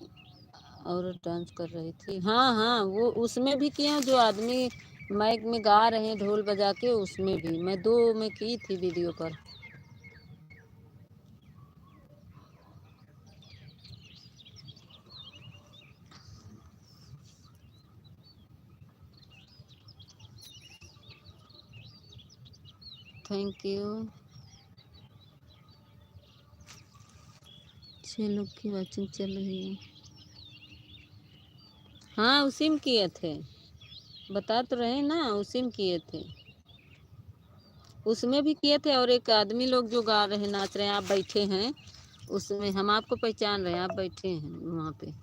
और डांस कर रही थी, हाँ हाँ, वो उसमें भी किए हैं, जो आदमी माइक में गा रहे हैं ढोल बजा के, उसमें भी मैं 2 में की थी वीडियो पर। Thank you. 6 लोग की वॉचिंग चल रही है। हाँ, उसी में किए थे, बता तो रहे ना, उसी में किए थे। उसमें भी किए थे, और एक आदमी लोग जो गा रहे नाच रहे हैं, आप बैठे हैं उसमें, हम आपको पहचान रहे हैं, आप बैठे हैं वहाँ पे।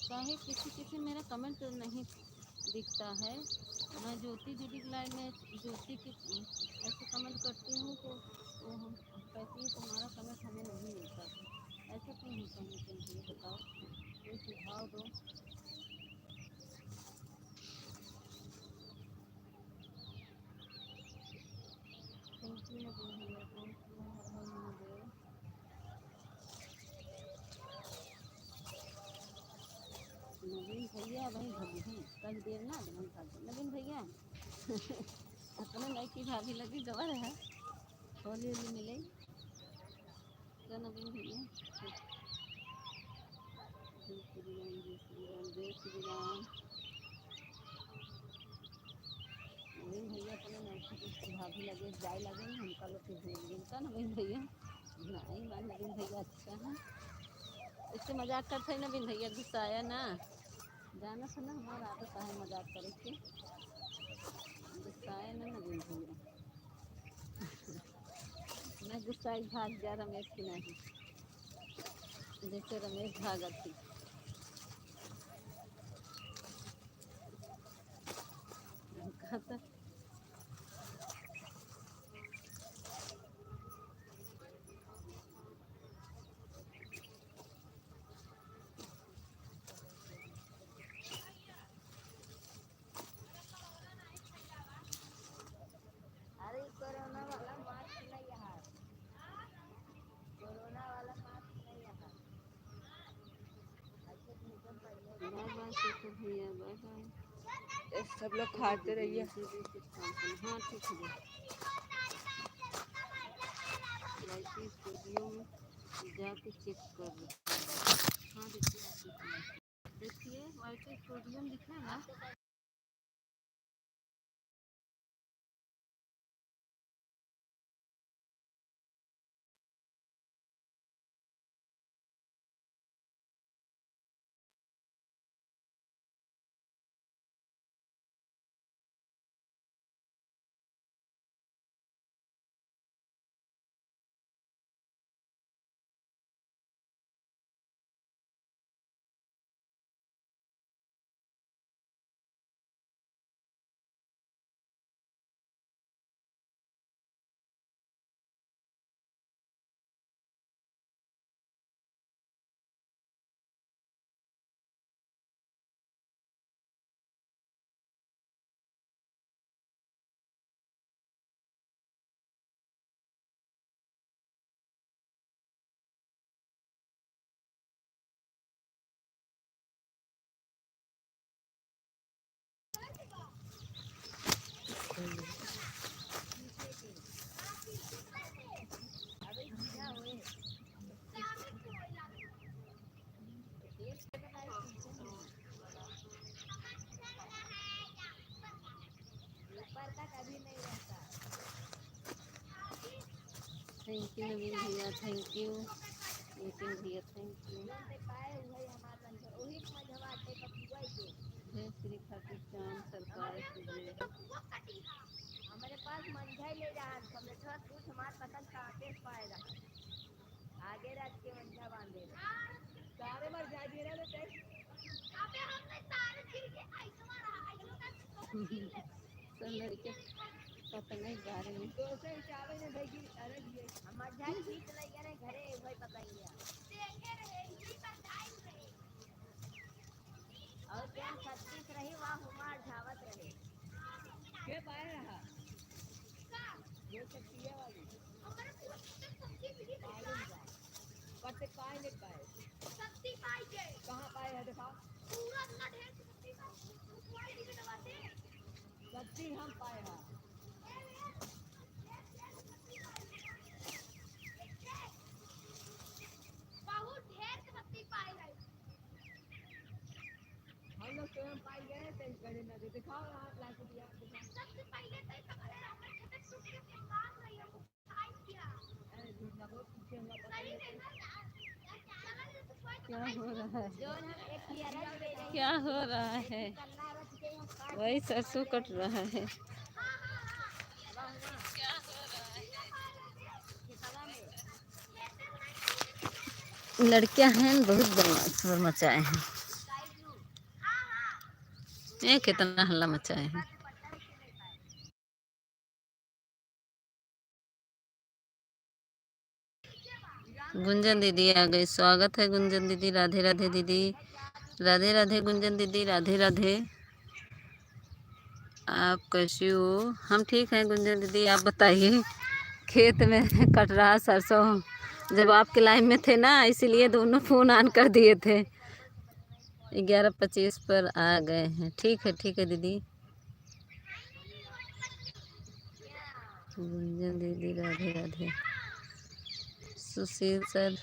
चाहे किसी किसी मेरा कमेंट नहीं दिखता है, मैं ज्योति दीदी लाइव में ज्योति की ऐसे कमेंट करती हूँ, तो वो हम कहती है तुम्हारा कमेंट हमें नहीं मिलता है। ऐसा क्यों होता है मुझे ये बताओ, कोई सुझाव दो। थैंक यू नवीन भैया, थैंक यू हर हर महादेव। नवीन भैया वहीं भागी हैं, कल देर ना वहीं भागी नवीन भैया। अपने नई की भाभी लगी गवर है, होली होली मिले क्या नवीन भैया? जय श्री राम, जय श्री राम, जय श्री राम। नवीन भैया अपने नई की भाभी लगे जाए लगे ना, हमका लोग के भूल गए का नवीन भैया। नहीं मान नवीन भैया अच्छा है, इससे मजाक करते हैं नवीन भैया, गुस्सा आया ना, जाना था ना हमारा आदत है मजाक करे के, गुस्सा आया ना नवीन भैया। मैं गुस्सा भाग जा रमेश की नहीं, जैसे रमेश भागा थी। कहता अरे कोरोना वाला मास्क नहीं है, कोरोना वाला मास्क नहीं है। बाय बाय सुखो भैया, बाय बाय। सब लोग खाते रहिए। हाँ ठीक है, लाइट स्टूडियो में जाके चेक कर रहे हैं। हाँ देखिए वाइट स्टूडियो में दिखेगा। थैंक यू नवीन भैया, थैंक यू नितिन भैया, थैंक यू। जय श्री खाटू श्याम सरकार की जय। हमारे पास मंझाई ले जा हमने थोड़ा कुछ हमारे पसंद का आके पाएगा आगे रात के मंझा बांधे सारे मर जा दिए ना तो अबे हमने सारे छिल के आई तुम्हारा सब लड़के पता नहीं बारे में तो से चावल ने भाई की अलग ही हम मंझा खींच ले गए घरे भाई पता ही है देखे रहे इसी पर टाइम रहे और क्या 36 रही वहां हुमार झावत रहे के पाए रहा ये सकती है वाली हमारे पूरा सब्जी मिली पत्ते पाए नहीं पाए सब्जी पाई के कहां पाए है देखा पूरा इतना ढेर सब्जी का क्वालिटी में दबाते सब्जी हम पाए हैं बहुत ढेर सब्जी पाए गए हम लोग स्वयं पाई गए थे करे ना दिखाओ रहा प्लास्टिक दिया सबसे पहले तो पकड़े हमने खेत टूट के काट रही है खाई किया अरे झूठ ना बोल पीछे हम सही में क्या हो रहा है क्या हो रहा है वही सरसों कट रहा है लड़कियां हैं बहुत बदमाश मचाए हैं ये कितना हल्ला मचाए हैं गुंजन दीदी आ गई स्वागत है गुंजन दीदी राधे राधे दीदी राधे राधे गुंजन दीदी राधे राधे आप कैसी हो हम ठीक हैं गुंजन दीदी आप बताइए खेत में कट रहा सरसों जब आपके लाइन में थे ना इसीलिए दोनों फ़ोन ऑन कर दिए थे 11:25 पर आ गए हैं ठीक है दीदी गुंजन दीदी राधे राधे सुशील सर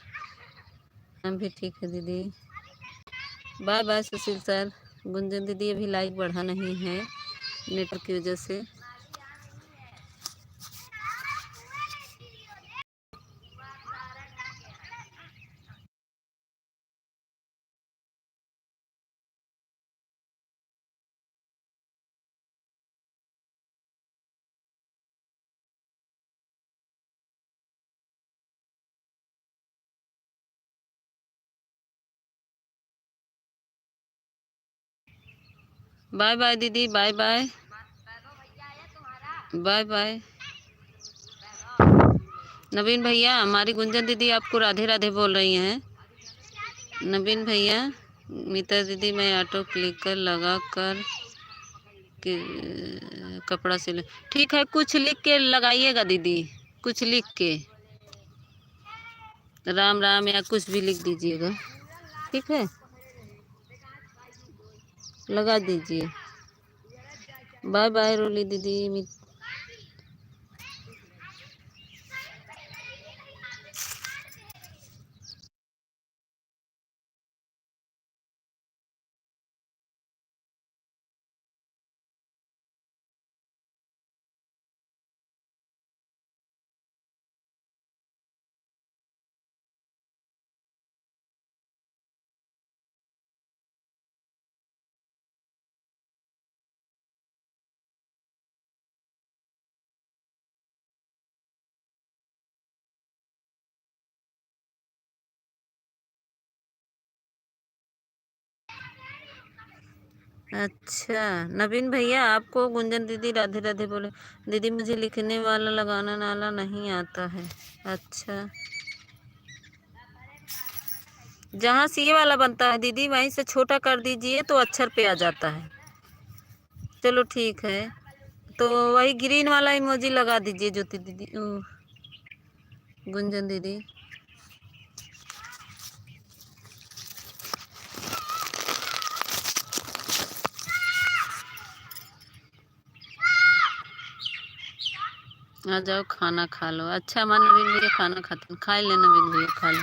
हम भी ठीक है दीदी बाय बाय सुशील सर गुंजन दीदी अभी लाइक बढ़ा नहीं है नेटवर्क की वजह से बाय बाय दीदी बाय बाय बाय बाय नवीन भैया हमारी गुंजन दीदी आपको राधे राधे बोल रही हैं नवीन भैया मीता दीदी मैं ऑटो क्लिकर लगा कर के कपड़ा सिल ठीक है कुछ लिख के लगाइएगा दीदी कुछ लिख के राम राम या कुछ भी लिख दीजिएगा ठीक है लगा दीजिए बाय बाय रोली दीदी अच्छा नवीन भैया आपको गुंजन दीदी राधे राधे बोले दीदी मुझे लिखने वाला लगाना नाला नहीं आता है अच्छा जहाँ सी वाला बनता है दीदी वहीं से छोटा कर दीजिए तो अक्षर पे आ जाता है चलो ठीक है तो वही ग्रीन वाला इमोजी लगा दीजिए ज्योति दीदी गुंजन दीदी आ जाओ खाना खा लो अच्छा हमारे नवीन भैया खाना खाते खा ही लेना नवीन भैया खा लो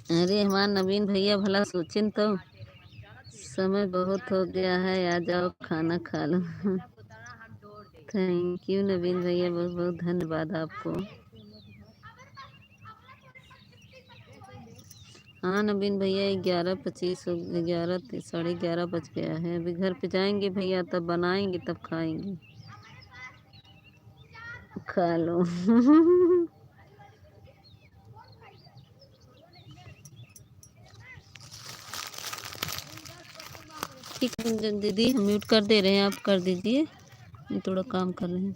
अरे हमारे नवीन भैया भला सोचें तो समय बहुत हो गया है, आ जाओ खाना खा लो। थैंक यू नवीन भैया, बहुत बहुत धन्यवाद आपको। हाँ नवीन भैया, 11:25 हो, 11 साढ़े 11 बज गया है। अभी घर पे जाएंगे भैया, तब बनाएंगे तब खाएंगे। खा लो। ठीक है गुंजन दीदी, हम म्यूट कर दे रहे हैं, आप कर दीजिए, हम थोड़ा काम कर रहे हैं।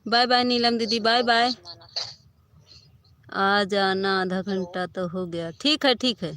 बाय बाय नीलम दीदी, बाय बाय। आ जाना, आधा घंटा तो हो गया। ठीक है, ठीक है।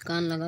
कान लगा